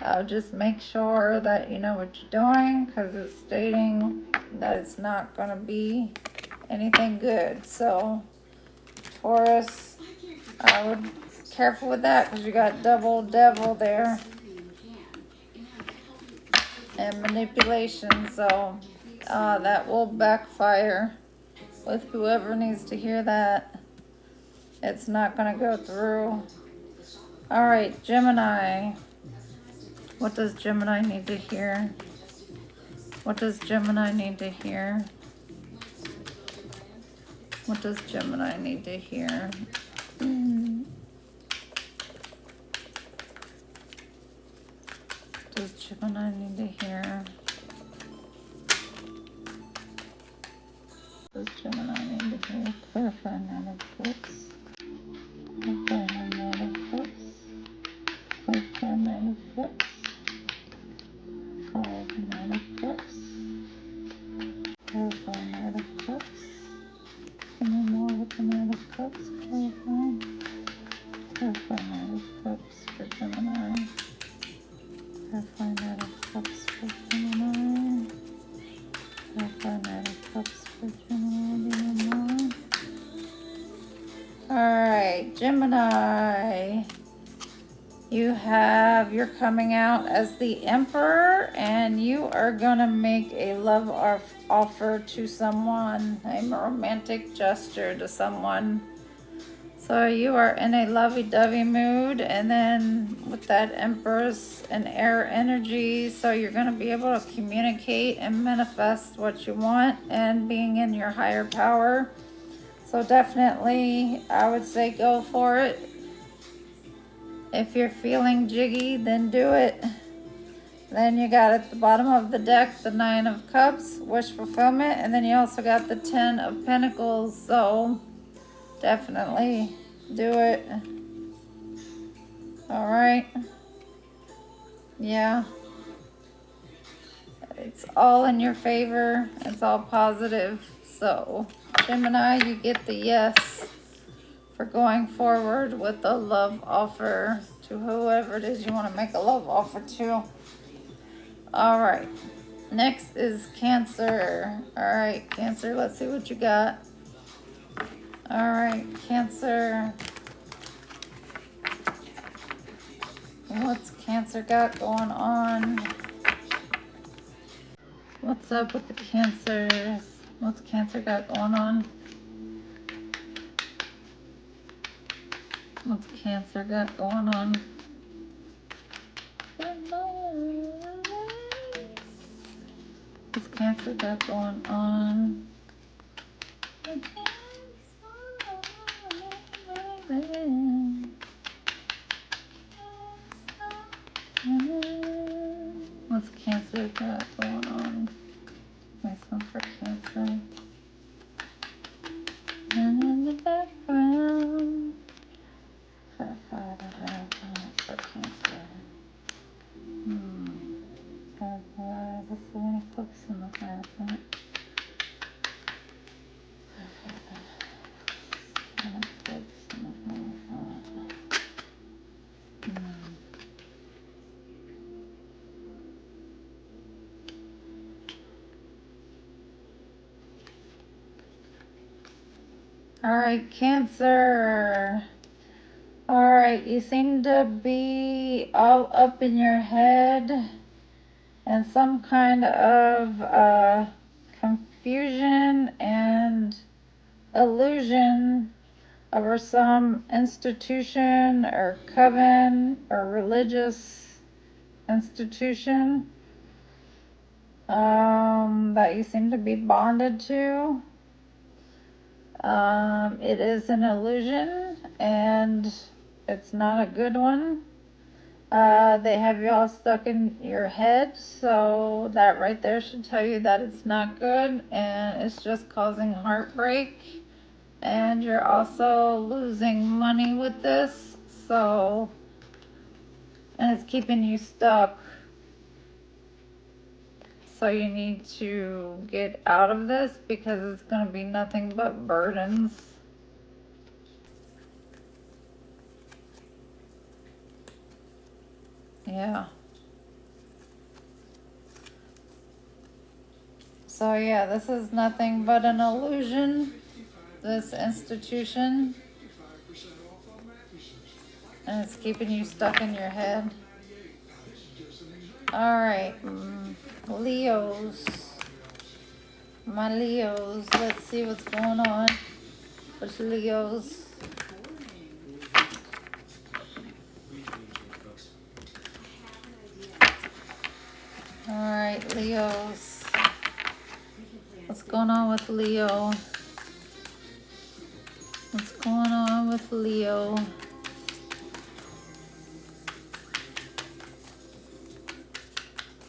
I'll just make sure that you know what you're doing because it's stating that it's not going to be anything good. So Taurus, I would be careful with that because you got double devil there and manipulation. So that will backfire with whoever needs to hear that. It's not going to go through. All right, Gemini. What does Gemini need to hear? What does Gemini need to hear? What does Gemini need to hear? What does Gemini need to hear? What does Gemini need to hear? Clarify Nine of Cups. Clarify Nine of Cups. Clarify Nine of Cups. 5 Nine of Cups. Clarify Nine of Cups. Give me more with the Nine of Cups. Clarify. Clarify Nine of Cups for Gemini. Clarify Nine of Cups for Gemini. Clarify Nine of Cups for Gemini. Give me more. Alright, Gemini. You're coming out as the Emperor, and you are gonna make a love offer to someone, a romantic gesture to someone. So you are in a lovey-dovey mood, and then with that Empress and air energy, so you're gonna be able to communicate and manifest what you want and being in your higher power. So definitely, I would say go for it. If you're feeling jiggy, then do it. Then you got at the bottom of the deck the Nine of Cups, wish fulfillment, and then you also got the 10 of Pentacles. So definitely do it. All right. Yeah. It's all in your favor. It's all positive. So Gemini, you get the yes for going forward with a love offer to whoever it is you want to make a love offer to. All right, next is Cancer. All right, Cancer, let's see what you got. All right, Cancer. What's Cancer got going on? What's up with the Cancers? What's Cancer got going on? What's Cancer got going on? What's Cancer got going on? What's Cancer got going on? Myself for Cancer. And in the background. For Cancer. Let's see any focus in the Hierophant. Alright, Cancer. Alright, you seem to be all up in your head and some kind of confusion and illusion over some institution or coven or religious institution that you seem to be bonded to. It is an illusion and it's not a good one. They have you all stuck in your head, so that right there should tell you that it's not good and it's just causing heartbreak. And you're also losing money with this, so, and it's keeping you stuck. So you need to get out of this because it's going to be nothing but burdens. Yeah. So yeah, this is nothing but an illusion, this institution. And it's keeping you stuck in your head. Alright, Leos. My Leos, let's see what's going on with Leos. Alright, Leos. What's going on with Leo? What's going on with Leo?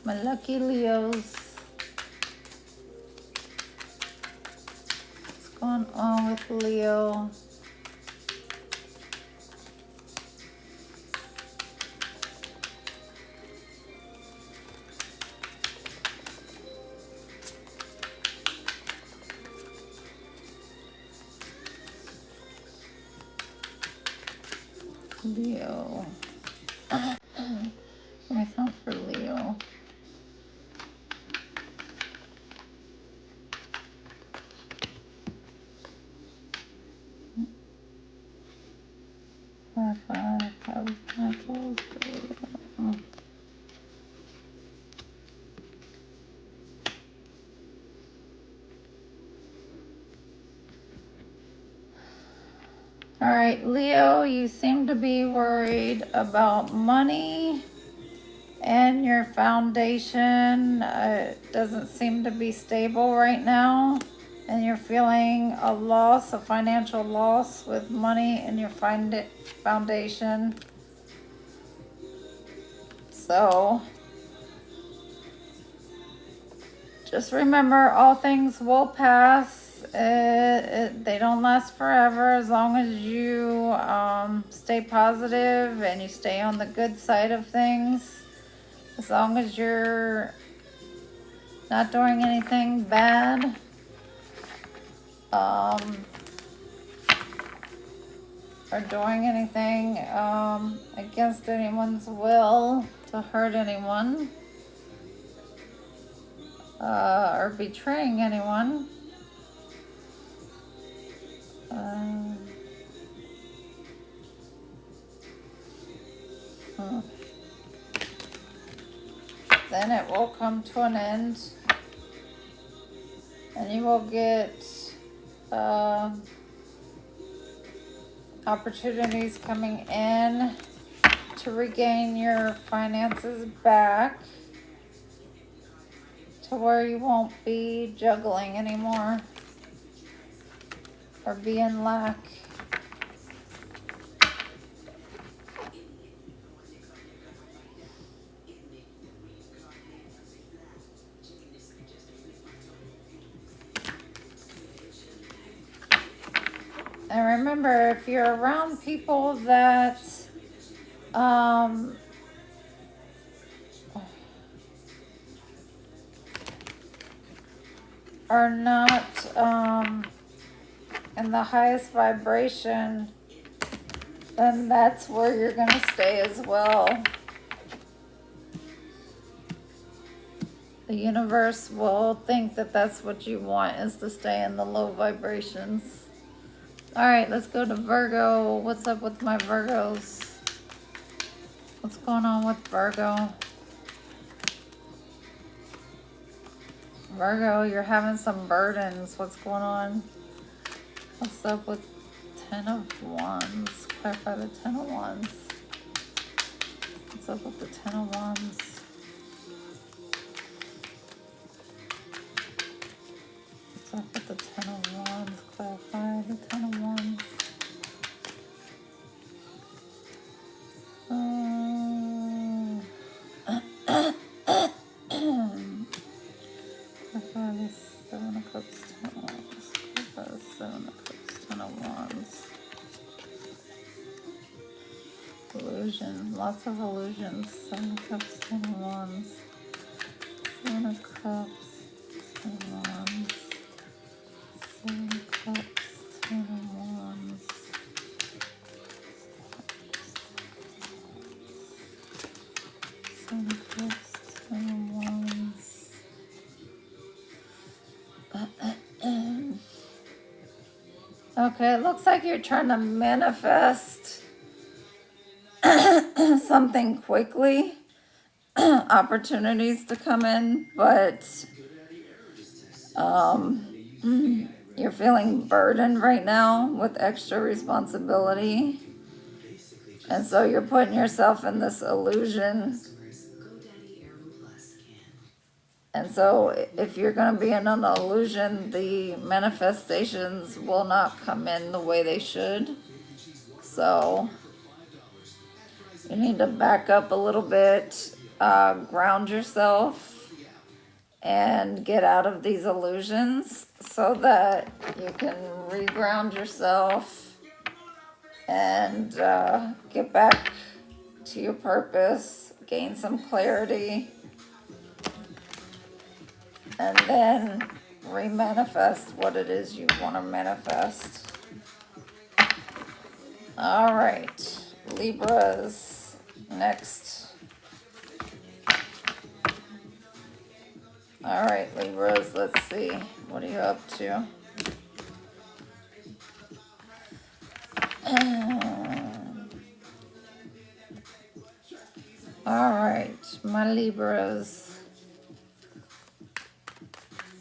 My lucky Leos. What's going on with Leo? Leo. Myself for Leo. All right, Leo, you seem to be worried about money and your foundation. It doesn't seem to be stable right now. And you're feeling a loss, a financial loss with money in your foundation. So just remember, all things will pass. They don't last forever as long as you stay positive and you stay on the good side of things. As long as you're not doing anything bad. Or doing anything against anyone's will to hurt anyone. Or betraying anyone. Then it will come to an end. And you will get opportunities coming in to regain your finances back to where you won't be juggling anymore or be in lack. remember, if you're around people that are not in the highest vibration, then that's where you're going to stay as well. The universe will think that that's what you want, is to stay in the low vibrations. All right, let's go to Virgo. What's up with my Virgos? What's going on with Virgo? Virgo, you're having some burdens. What's going on? What's up with 10 of Wands? Clarify the 10 of Wands. What's up with the 10 of Wands? What's up with the 10 of Wands? Clarify the 10 of Wands. Clarify the 7 of Cups, 10 of Wands. Clarify the 7 of Cups, 10 of Wands. Illusion, lots of illusions. 7 of Cups, 10 of Wands. 7 of Cups, 10 of Wands. 7 of Cups, 10 of Wands. 7 of Cups, 10 of Wands. Okay, it looks like you're trying to manifest something quickly. Opportunities to come in, but you're feeling burdened right now with extra responsibility, and so you're putting yourself in this illusion. And so if you're going to be in an illusion, the manifestations will not come in the way they should. So you need to back up a little bit, ground yourself, and get out of these illusions so that you can reground yourself and get back to your purpose, gain some clarity, and then remanifest what it is you want to manifest. All right, Libras next. All right, Libras, let's see. What are you up to? All right, my Libras.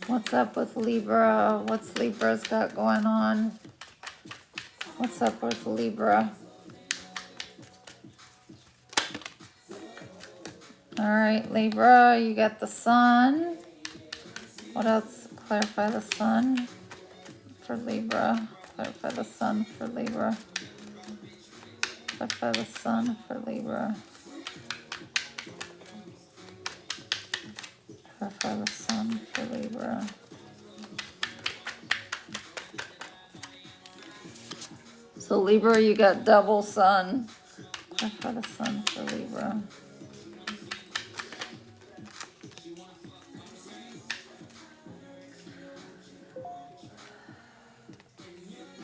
What's up with Libra? What's Libra's got going on? What's up with Libra? All right, Libra, you got the Sun. What else? Clarify the Sun for Libra. Clarify the Sun for Libra. Clarify the Sun for Libra. Clarify the Sun for Libra. So Libra, you got double Sun. Clarify the Sun for Libra.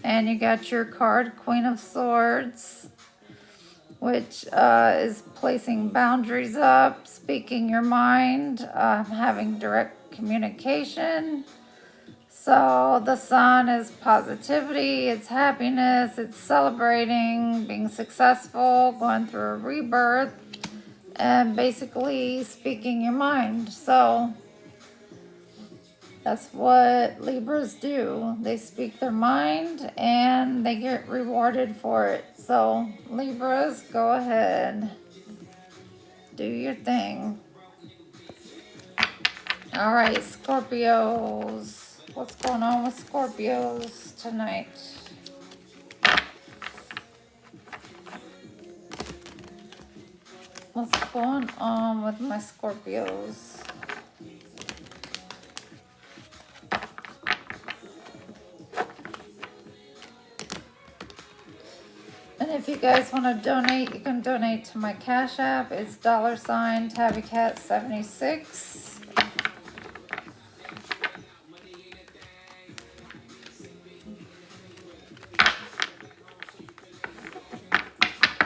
And you got your card, Queen of Swords, which is placing boundaries up, speaking your mind, having direct communication. So the Sun is positivity, it's happiness, it's celebrating, being successful, going through a rebirth, and basically speaking your mind. So that's what Libras do. They speak their mind and they get rewarded for it. So Libras, go ahead. Do your thing. All right, Scorpios. What's going on with Scorpios tonight? What's going on with my Scorpios? you guys want to donate, you can donate to my Cash App. It's $TabbyCat76.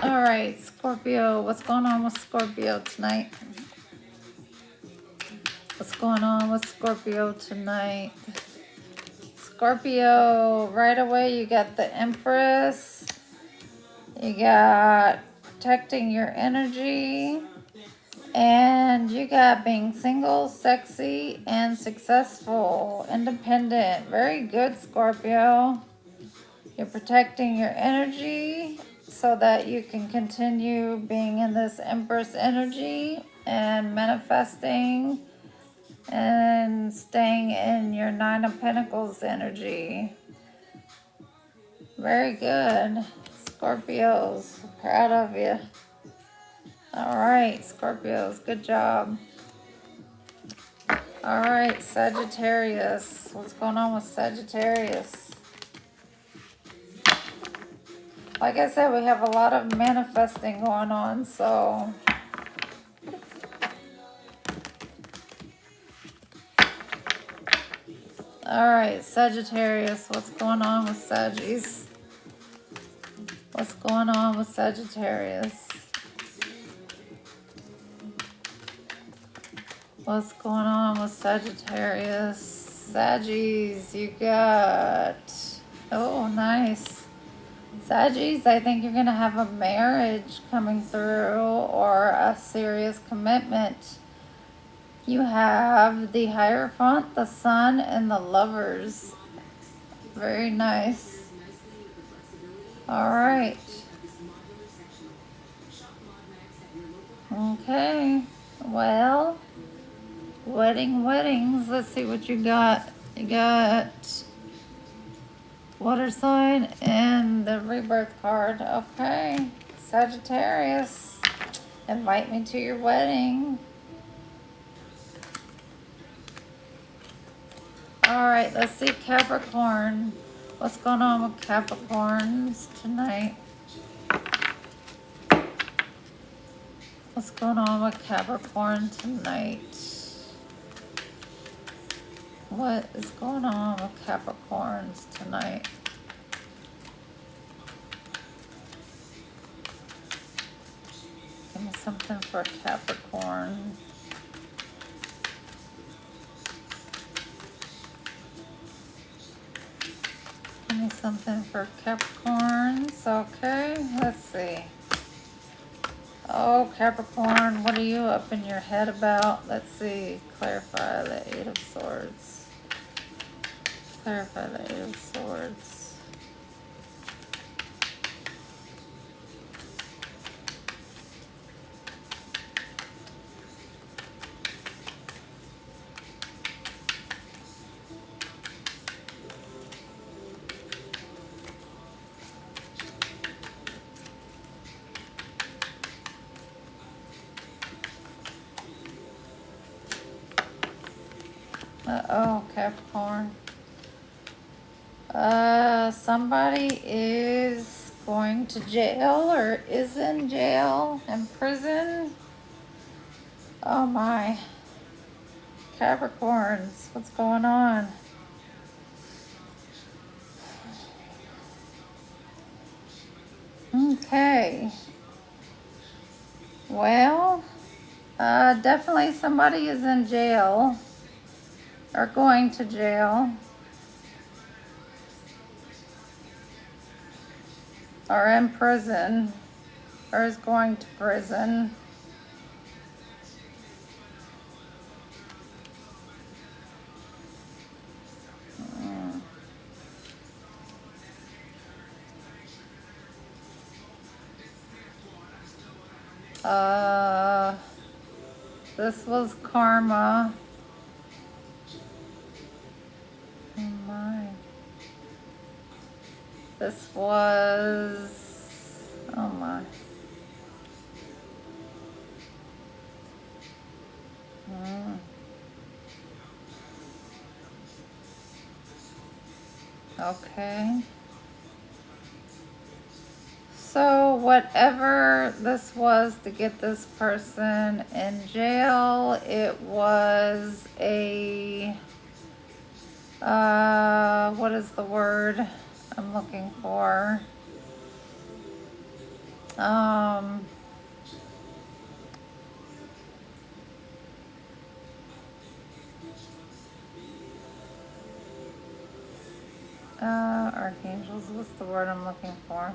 All right, Scorpio. What's going on with Scorpio tonight? What's going on with Scorpio tonight? Scorpio, right away you got the Empress. You got protecting your energy. And you got being single, sexy, and successful, independent. Very good, Scorpio. You're protecting your energy so that you can continue being in this Empress energy and manifesting and staying in your Nine of Pentacles energy. Very good, Scorpios. Proud of you. All right, Scorpios, good job. All right, Sagittarius. What's going on with Sagittarius? Like I said, we have a lot of manifesting going on, so all right, Sagittarius. What's going on with Saggies? What's going on with Sagittarius? What's going on with Sagittarius? Saggies, you got... Oh, nice. Saggies, I think you're going to have a marriage coming through or a serious commitment. You have the Hierophant, the Sun, and the Lovers. Very nice. All right. Okay. Well, weddings. Let's see what you got. You got water sign and the rebirth card. Okay. Sagittarius, invite me to your wedding. All right, let's see Capricorn. What's going on with Capricorns tonight? What's going on with Capricorn tonight? What is going on with Capricorns tonight? Give me something for Capricorn. Give me something for Capricorns. Okay, let's see. Oh, Capricorn, what are you up in your head about? Let's see. Clarify the Eight of Swords. Clarify the Eight of Swords. Uh-oh, Capricorn. Somebody is going to jail or is in jail, in prison. Oh my. Capricorns, what's going on? Okay. Well, definitely somebody is in jail or going to jail or in prison or is going to prison. This was karma. Oh my. This was, oh my. Okay. So whatever this was to get this person in jail, it was a, what is the word I'm looking for? Archangels, what's the word I'm looking for?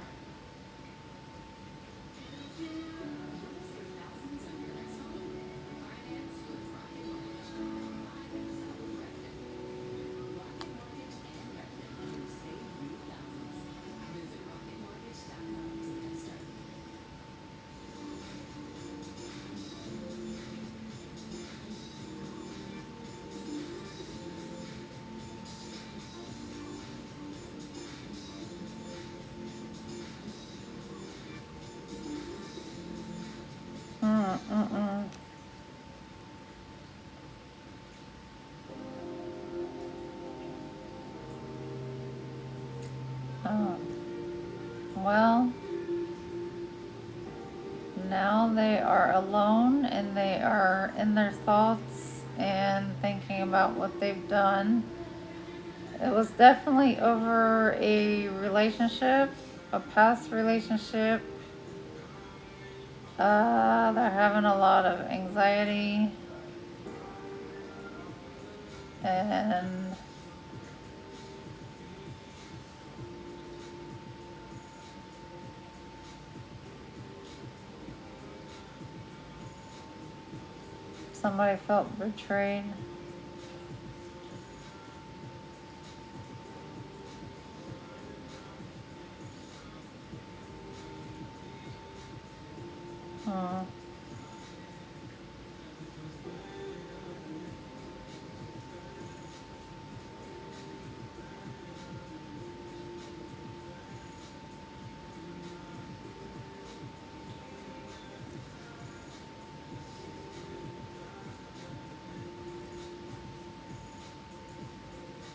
Oh, well, now they are alone and they are in their thoughts and thinking about what they've done. It was definitely over a relationship, a past relationship. They're having a lot of anxiety and somebody felt betrayed.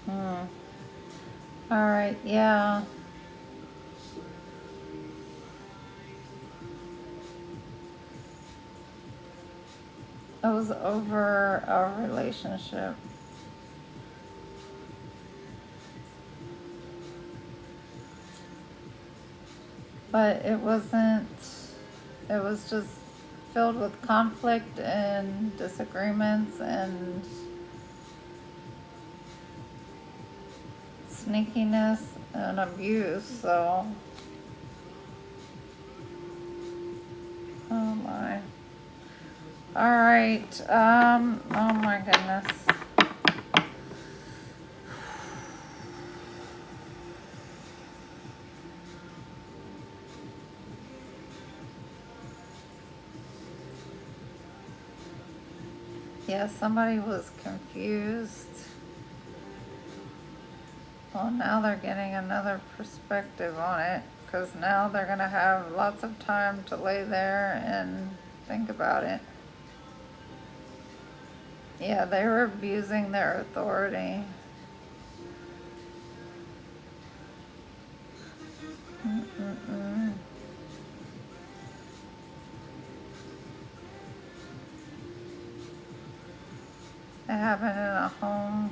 Hmm. All right, yeah. It was over a relationship. But it wasn't, it was just filled with conflict and disagreements and sneakiness and abuse, so. Oh my. All right, oh my goodness. Yeah, somebody was confused. Well, now they're getting another perspective on it, because now they're going to have lots of time to lay there and think about it. Yeah, they were abusing their authority. It happened in a home.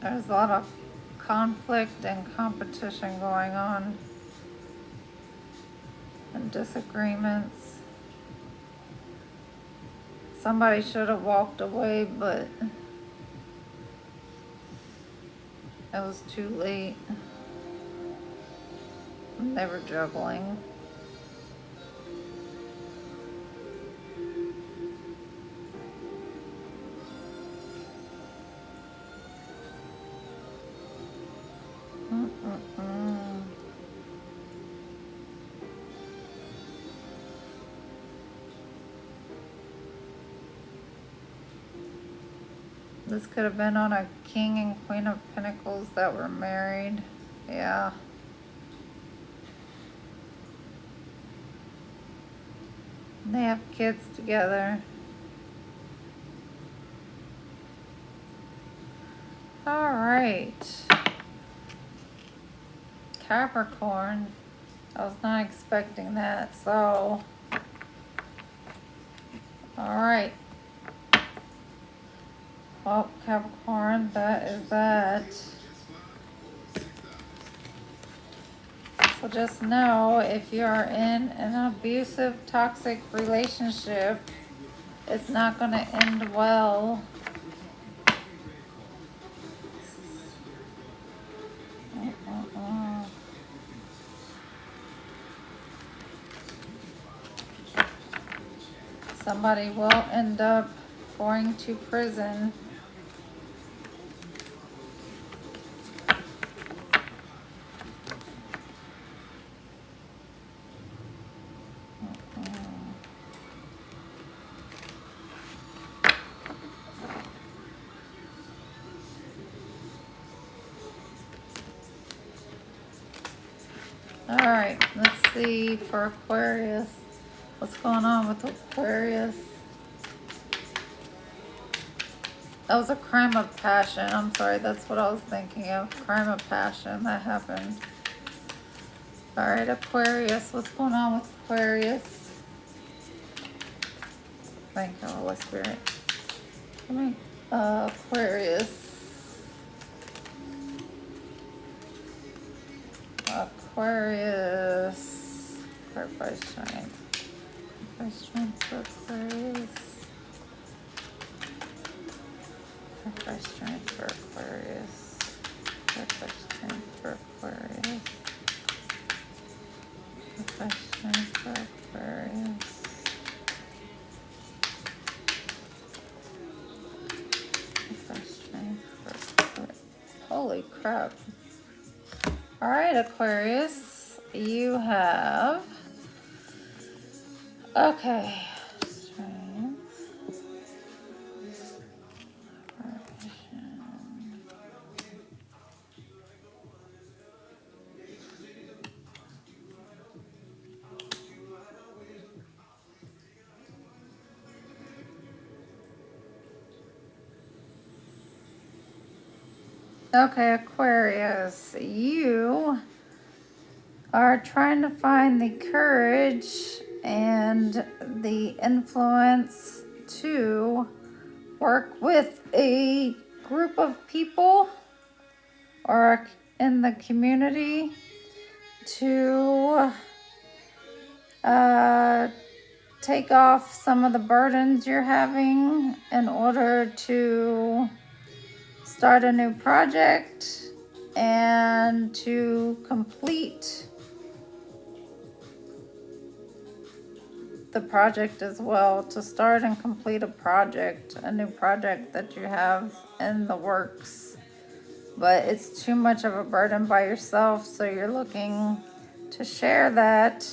There's a lot of conflict and competition going on and disagreements. Somebody should have walked away, but it was too late. They were juggling. This could have been on a King and Queen of Pentacles that were married. Yeah. They have kids together. All right. Capricorn. I was not expecting that, so. All right. Well, Capricorn, that is that. So just know if you are in an abusive, toxic relationship, it's not going to end well. Somebody will end up going to prison. All right, let's see for Aquarius. What's going on with Aquarius? That was a crime of passion. I'm sorry, that's what I was thinking of. Crime of passion that happened. All right, Aquarius. What's going on with Aquarius? Thank you, Holy Spirit. Come on. Aquarius. Aquarius. Clarify strength. Clarify strength for Aquarius. Clarify strength for Aquarius. Clarify strength for Aquarius. Clarify strength for Aquarius. Clarify strength for Aquarius. Holy crap. All right, Aquarius, you have, okay, strength, okay, Aquarius, you are trying to find the courage and the influence to work with a group of people or in the community to take off some of the burdens you're having in order to start a new project and to complete the project as well, to start and complete a new project that you have in the works, but it's too much of a burden by yourself, so you're looking to share that,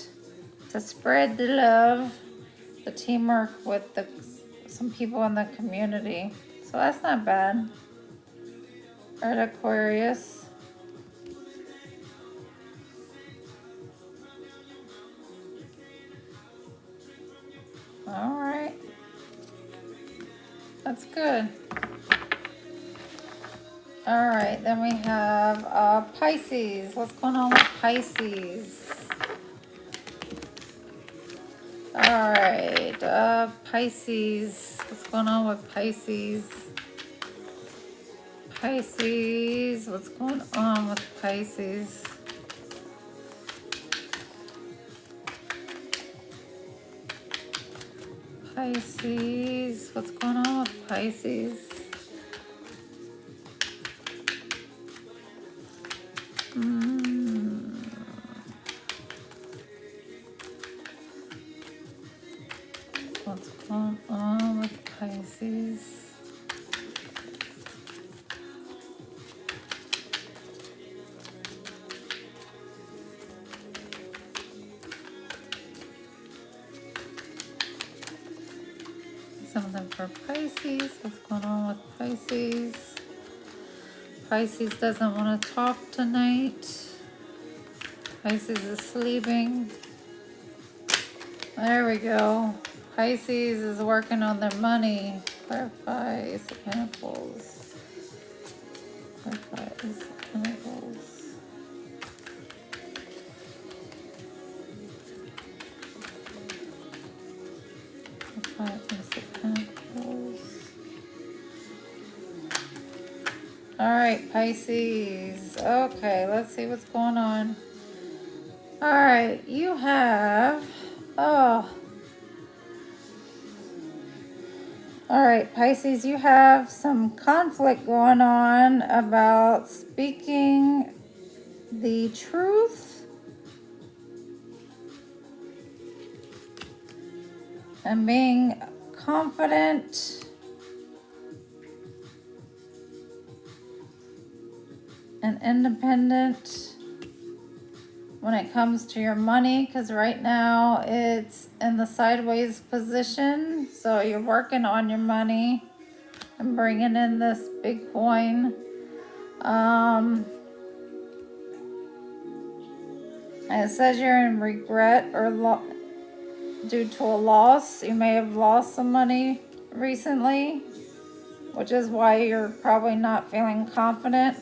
to spread the love, the teamwork with some people in the community. So that's not bad. All right, Aquarius. All right. That's good. All right, then we have Pisces. What's going on with Pisces? All right, Pisces. What's going on with Pisces? Pisces. What's going on with Pisces? Pisces. What's going on with Pisces? What's going on with Pisces? Something for Pisces. What's going on with Pisces? Pisces doesn't want to talk tonight. Pisces is sleeping. There we go. Pisces is working on their money. Clarify Ace of Pentacles. Clarify Ace of Pentacles. Clarify Ace of Pentacles. Alright, Pisces. Okay, let's see what's going on. Alright, you have... Oh... Alright, Pisces, you have some conflict going on about speaking the truth and being confident and independent when it comes to your money, because right now it's in the sideways position. So you're working on your money and bringing in this big coin. And it says you're in regret or due to a loss. You may have lost some money recently, which is why you're probably not feeling confident.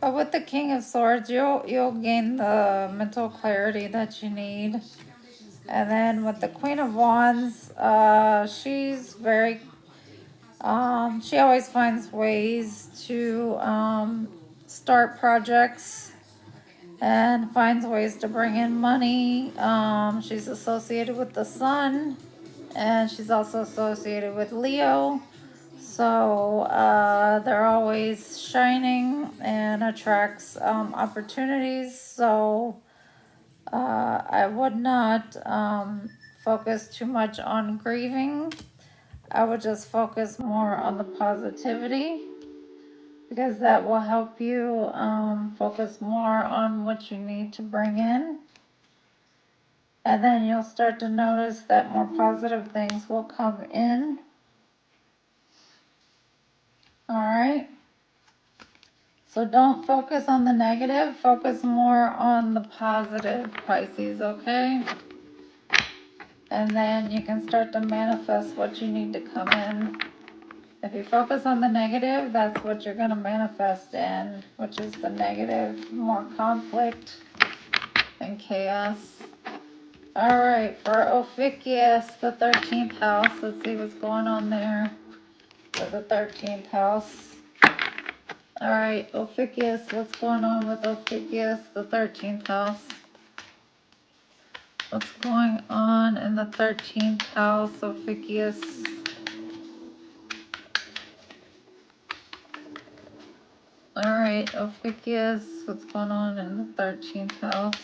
But with the King of Swords, you'll gain the mental clarity that you need. And then with the Queen of Wands, she's very, she always finds ways to start projects and finds ways to bring in money. She's associated with the Sun, and she's also associated with Leo. So they're always shining and attracts opportunities. So I would not focus too much on grieving. I would just focus more on the positivity, because that will help you focus more on what you need to bring in. And then you'll start to notice that more positive things will come in. All right. So don't focus on the negative, focus more on the positive, Pisces, okay? And then you can start to manifest what you need to come in. If you focus on the negative, that's what you're going to manifest in, which is the negative, more conflict and chaos. All right, for Ophiuchus, the 13th house, let's see what's going on there for the 13th house. All right, Ophiuchus, what's going on with Ophiuchus, the 13th house? What's going on in the 13th house, Ophiuchus? All right, Ophiuchus, what's going on in the 13th house?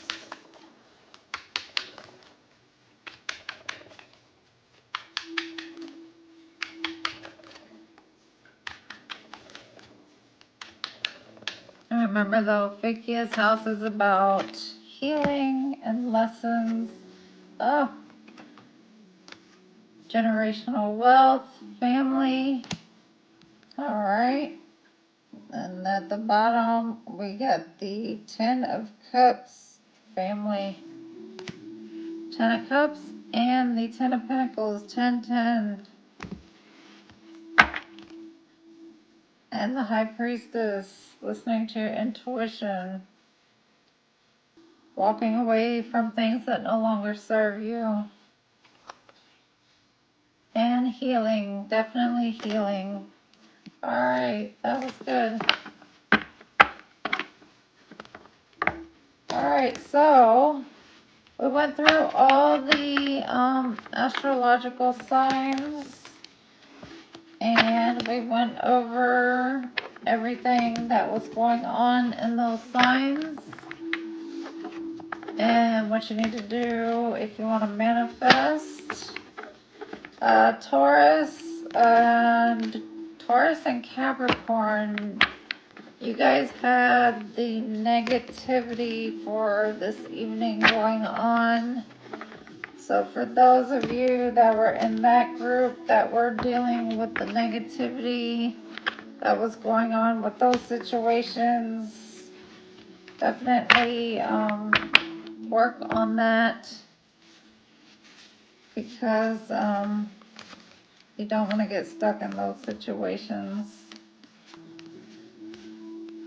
Remember, the Ophiuchus house is about healing and lessons. Oh, generational wealth, family. All right. And at the bottom, we got the 10 of Cups, family. 10 of Cups and the 10 of Pentacles, 10, 10. And the High Priestess, listening to your intuition. Walking away from things that no longer serve you. And healing, definitely healing. Alright, that was good. Alright, so we went through all the astrological signs, and we went over everything that was going on in those signs and what you need to do if you want to manifest. Taurus and Taurus and Capricorn, you guys had the negativity for this evening going on. So for those of you that were in that group that were dealing with the negativity that was going on with those situations, definitely work on that, because you don't want to get stuck in those situations.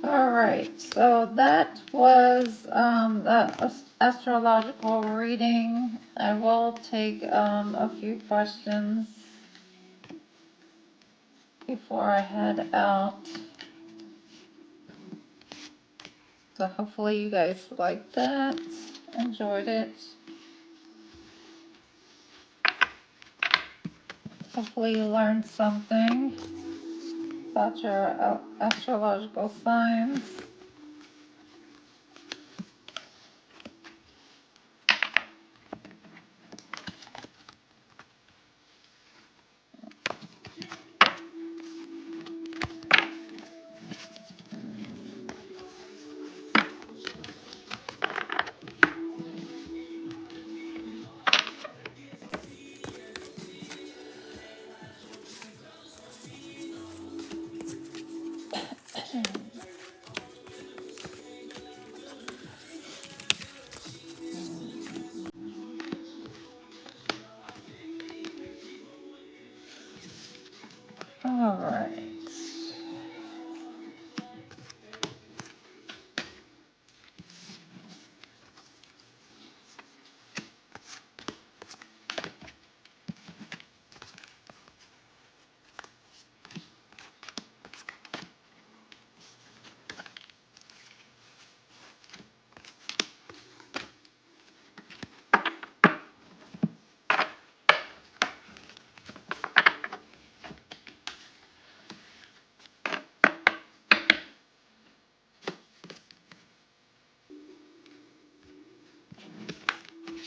All right, so that was the astrological reading. I will take a few questions before I head out. So hopefully you guys liked that, enjoyed it. Hopefully you learned something about your astrological signs. All right.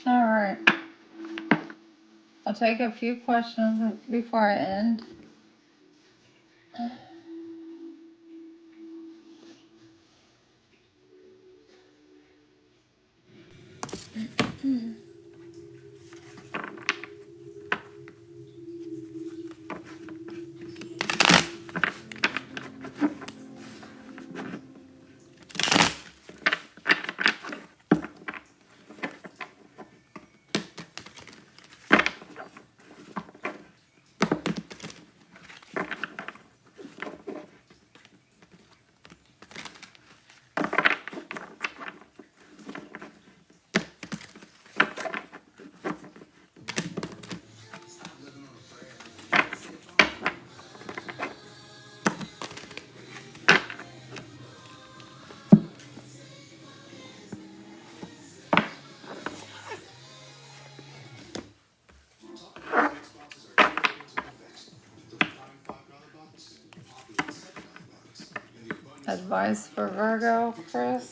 All right. I'll take a few questions before I end. Advice for Virgo, Chris?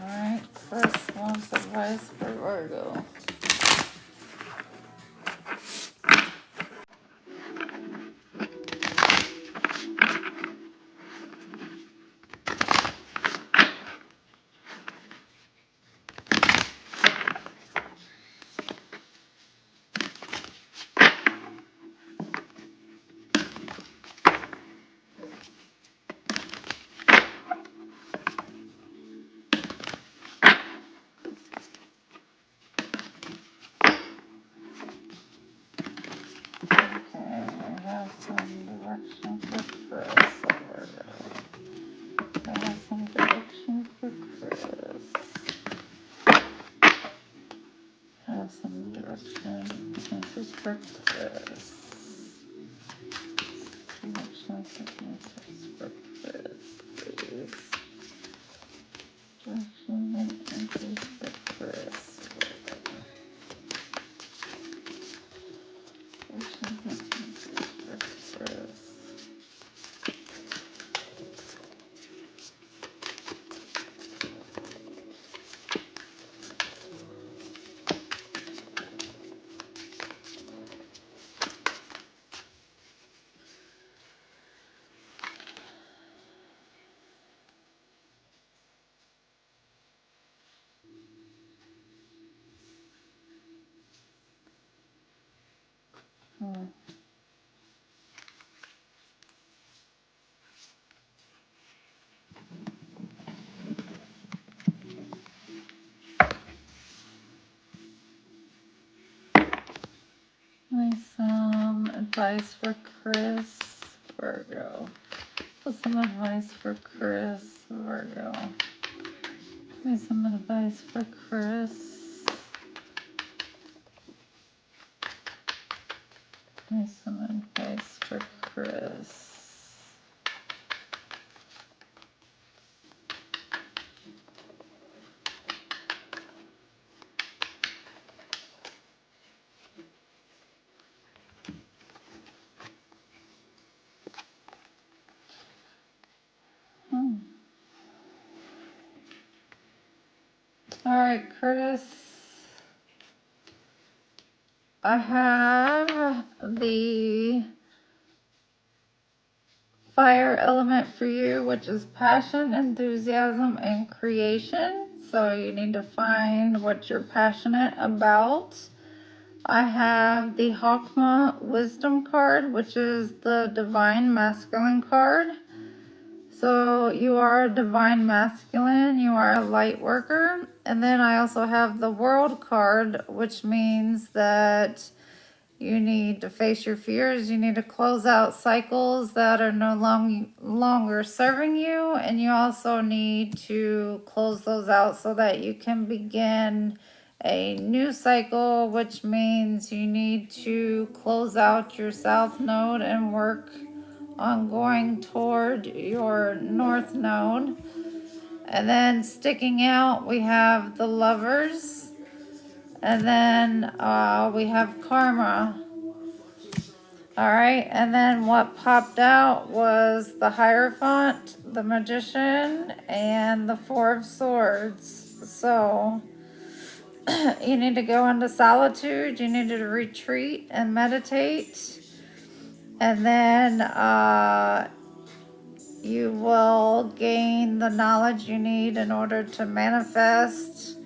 Alright, Chris wants advice for Virgo. Okay, I have some direction for Chris for Virgo. I have some direction for Chris. I have some direction for Chris. Direction for Chris, please. Direction and for Chris. Direction and for Chris. Hmm. Some advice for Chris, Virgo. What's some advice for Chris, Virgo? Give me some advice for Chris. Give me some advice for Chris. All right, Chris. I have the fire element for you, which is passion, enthusiasm, and creation. So you need to find what you're passionate about. I have the Hawkma Wisdom card, which is the Divine Masculine card. So you are a divine masculine, you are a light worker. And then I also have the World card, which means that you need to face your fears. You need to close out cycles that are no longer serving you. And you also need to close those out so that you can begin a new cycle, which means you need to close out your South Node and work on going toward your North Node. And then sticking out, we have the Lovers. And then we have Karma. All right, and then what popped out was the Hierophant, the Magician, and the Four of Swords. So you need to go into solitude, you need to retreat and meditate, and then you will gain the knowledge you need in order to manifest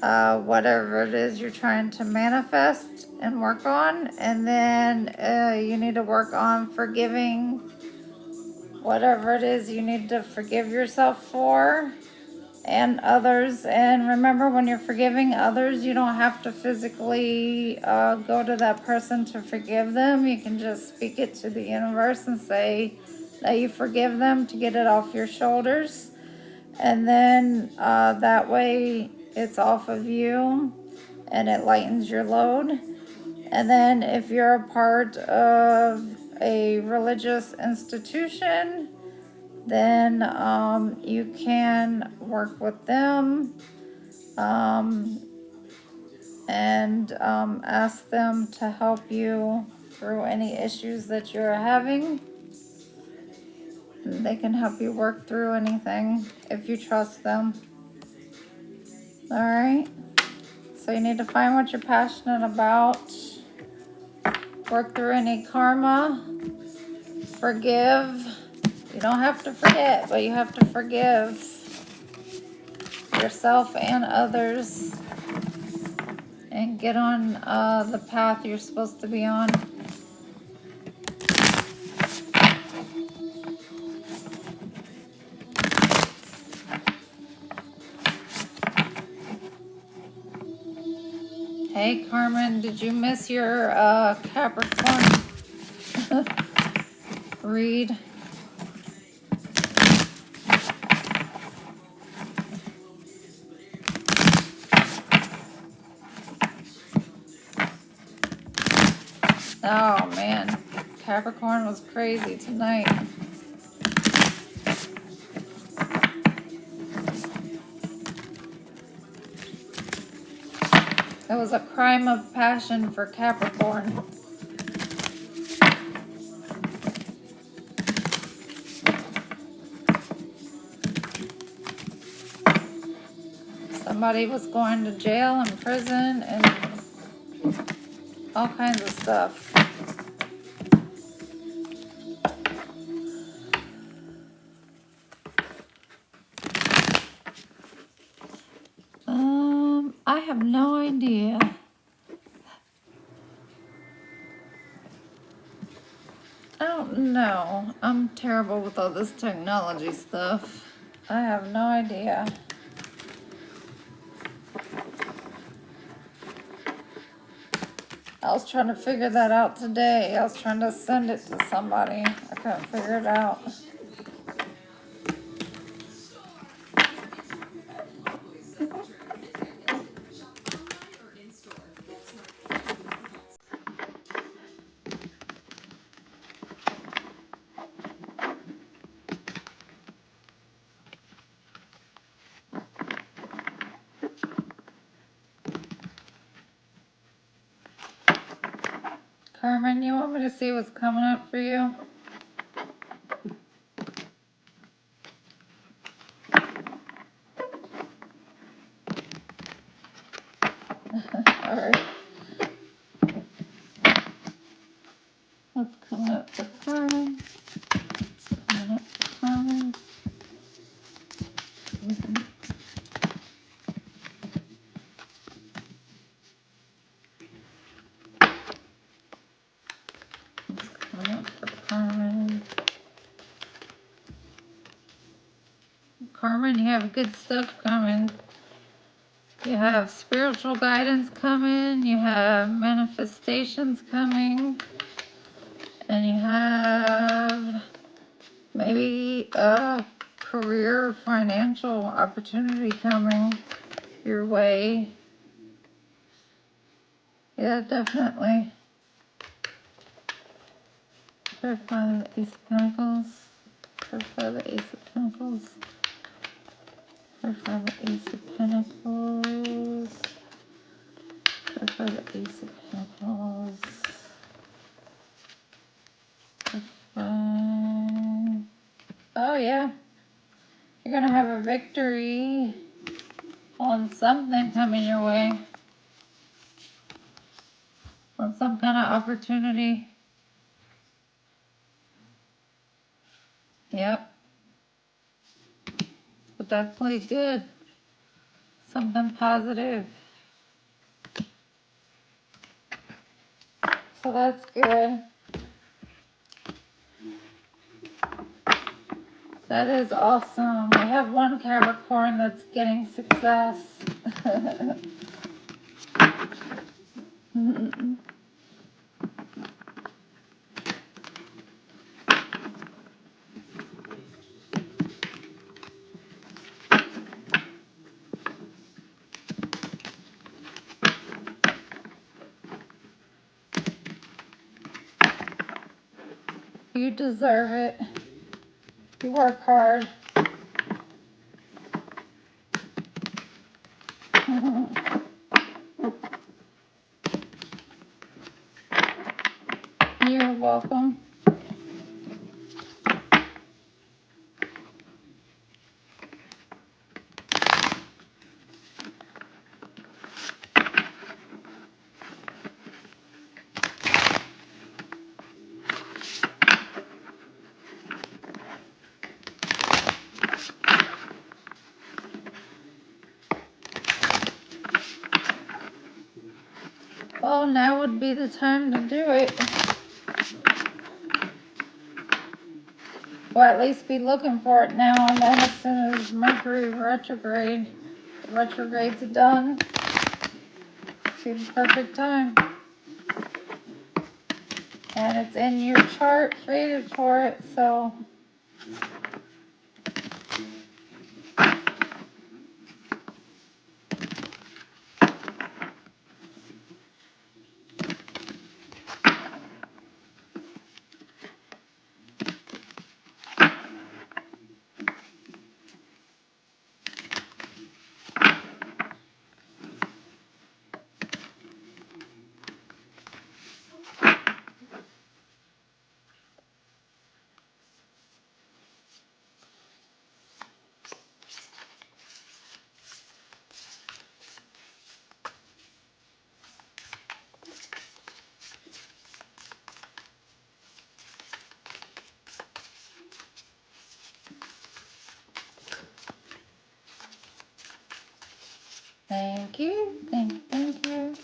whatever it is you're trying to manifest and work on. And then you need to work on forgiving whatever it is you need to forgive yourself for and others. And remember, when you're forgiving others, you don't have to physically go to that person to forgive them. You can just speak it to the universe and say that you forgive them to get it off your shoulders. And then that way it's off of you and it lightens your load. And then if you're a part of a religious institution, then you can work with them and ask them to help you through any issues that you're having. They can help you work through anything if you trust them. All right. So you need to find what you're passionate about. Work through any karma. Forgive. You don't have to forget, but you have to forgive yourself and others. And get on the path you're supposed to be on. Hey Carmen, did you miss your Capricorn read? Oh man, Capricorn was crazy tonight. It was a crime of passion for Capricorn. Somebody was going to jail and prison and all kinds of stuff. I have no idea. I don't know. I'm terrible with all this technology stuff. I have no idea. I was trying to figure that out today. I was trying to send it to somebody. I couldn't figure it out. Carmen, you want me to see what's coming up for you? Alright. What's coming up for Carmen? Coming up for Carmen. Coming up for Carmen. Carmen, you have good stuff coming. You have spiritual guidance coming. You have manifestations coming. And you have maybe a career financial opportunity coming your way. Yeah, definitely. Clarify the Ace of Pentacles. Clarify the Ace of Pentacles. Clarify the Ace of Pentacles. Clarify the Ace of Pentacles. Clarify. Oh yeah. You're gonna have a victory on something coming your way. On some kind of opportunity. Yep. But definitely good. Something positive. So that's good. That is awesome. We have one Capricorn that's getting success. You deserve it. You work hard. You're welcome. Well, now would be the time to do it. Well, at least be looking for it now, and then as soon as Mercury retrograde's done, be the perfect time. And it's in your chart, fated for it, so. Thank you, thank you, thank you.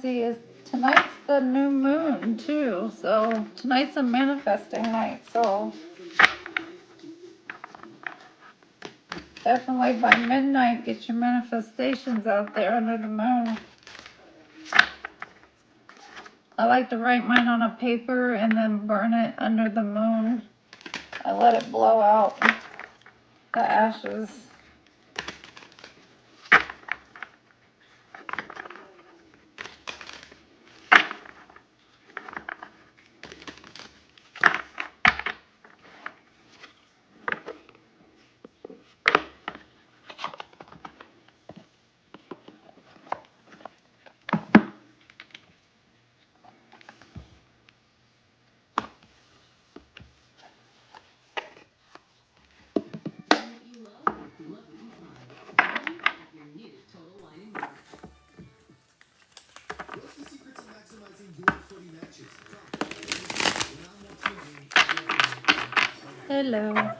see is tonight's the new moon too. So tonight's a manifesting night. So definitely by midnight, get your manifestations out there under the moon. I like to write mine on a paper and then burn it under the moon. I let it blow out the ashes. Hello.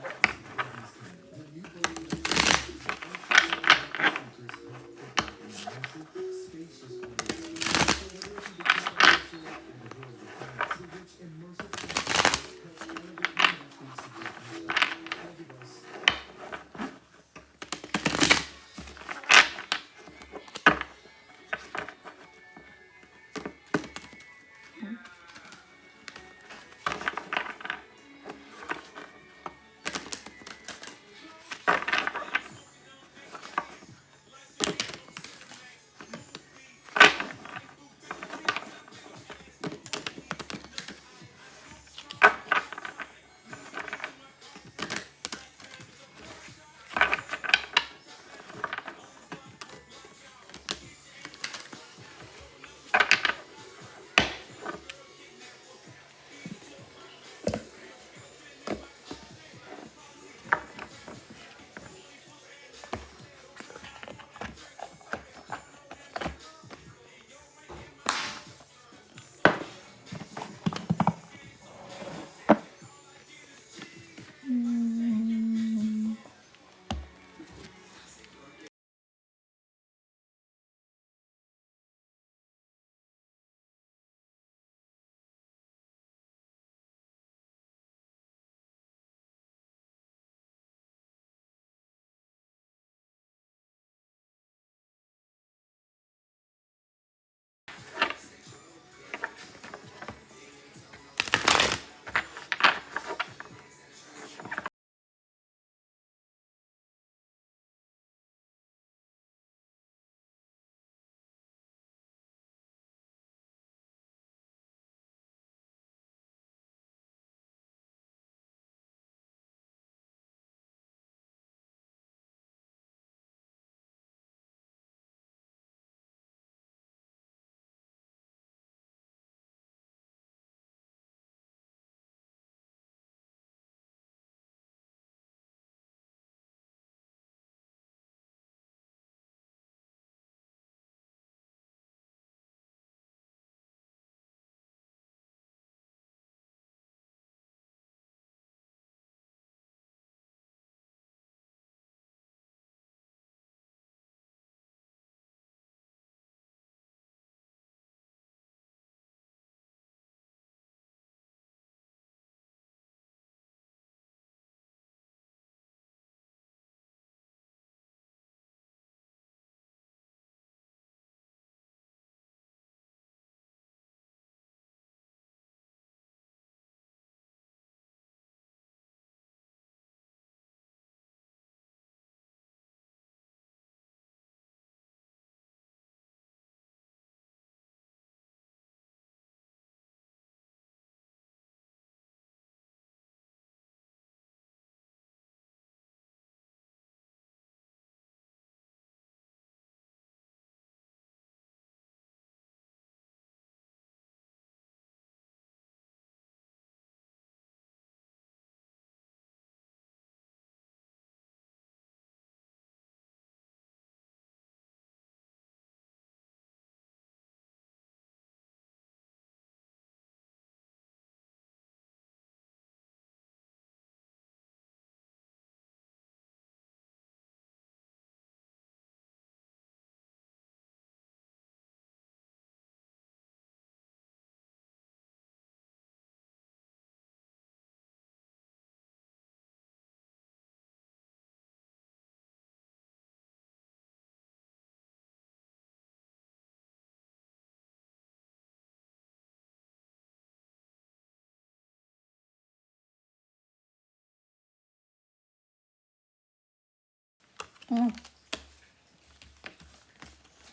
Mm.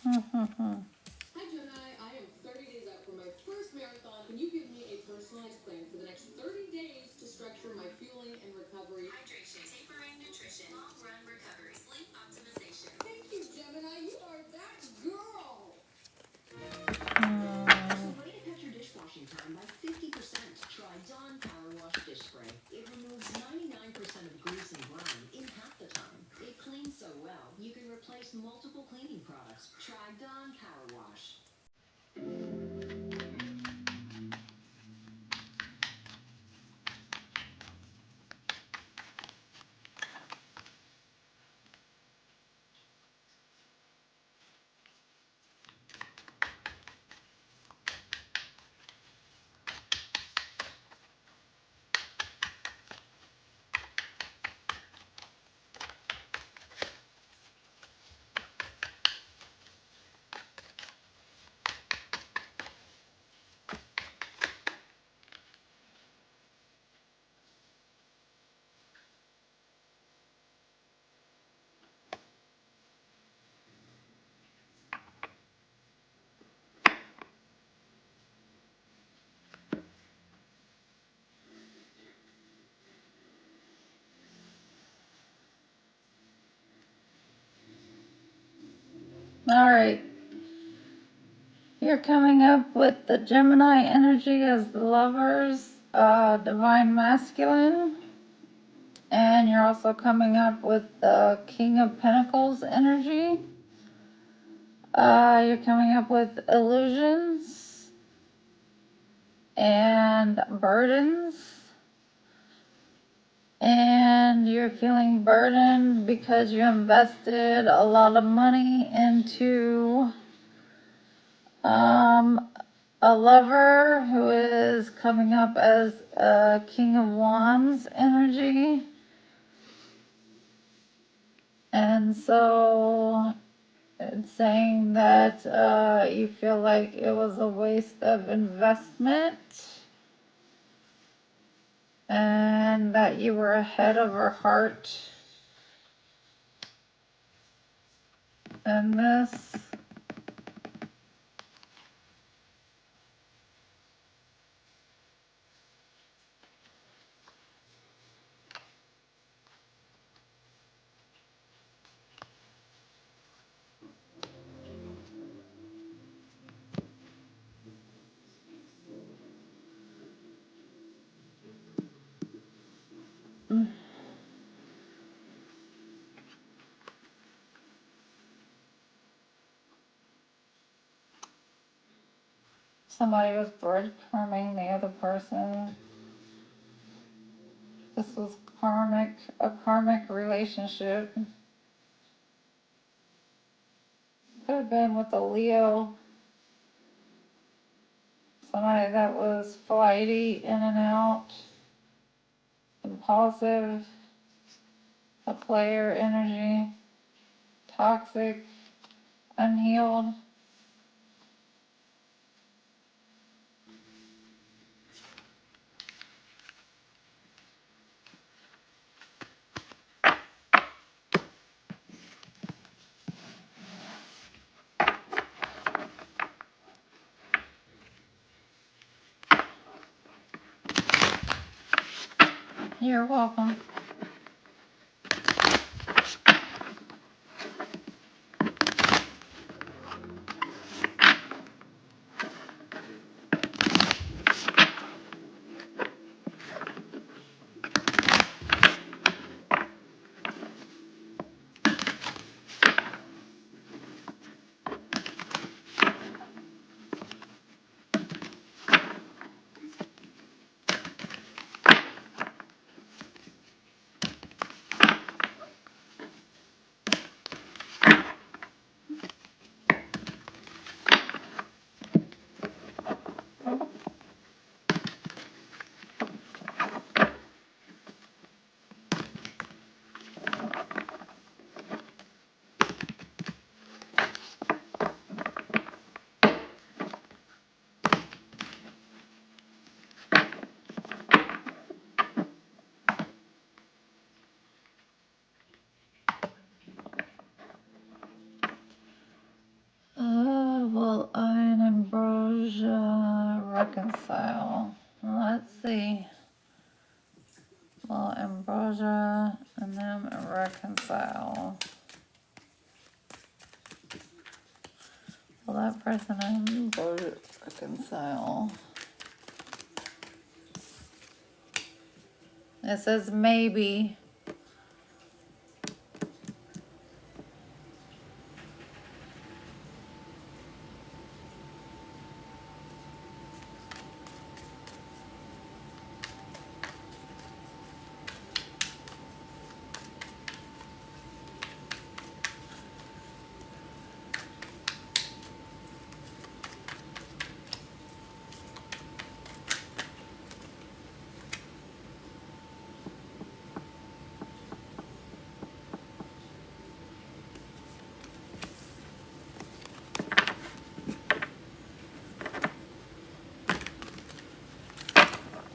Hi Gemini, I am 30 days out from my first marathon. Can you give me a personalized plan for the next 30 days to structure my fueling and recovery? Hydration, tapering, nutrition, long-run recovery, sleep optimization. Thank you, Gemini. You are that girl. There's a way to cut your dishwashing time by 50%. Try Dawn Power Wash Dish Spray. It removes 99% of grease and grime in half the time. It cleans so well, you can replace multiple cleaning products. Try Dawn Power Wash. All right. You're coming up with the Gemini energy as the lovers, divine masculine. And you're also coming up with the King of Pentacles energy. You're coming up with illusions and burdens. And you're feeling burdened because you invested a lot of money into a lover who is coming up as a King of Wands energy. And so it's saying that you feel like it was a waste of investment and that you were ahead of her heart in this. Somebody was breadcrumbing the other person. This was a karmic relationship. Could have been with a Leo. Somebody that was flighty, in and out, impulsive, a player energy, toxic, unhealed. You're welcome. reconcile. Let's see. Well, ambrosia and then reconcile. Will that person and ambrosia reconcile? It says maybe.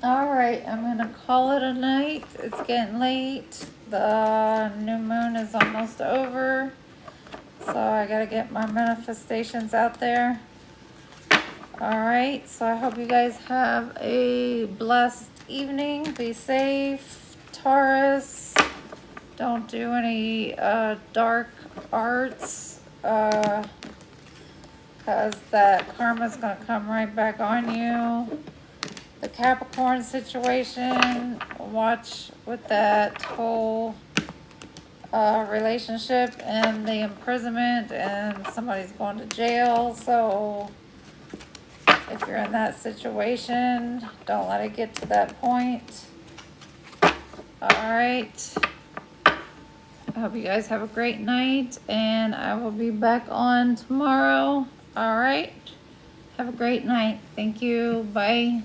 Alright, I'm gonna call it a night. It's getting late. The new moon is almost over. So I gotta get my manifestations out there. Alright, so I hope you guys have a blessed evening. Be safe, Taurus. Don't do any dark arts. Because that karma's gonna come right back on you. The Capricorn situation, watch with that whole relationship and the imprisonment, and somebody's going to jail. So if you're in that situation, don't let it get to that point. All right. I hope you guys have a great night, and I will be back on tomorrow. All right. Have a great night. Thank you. Bye.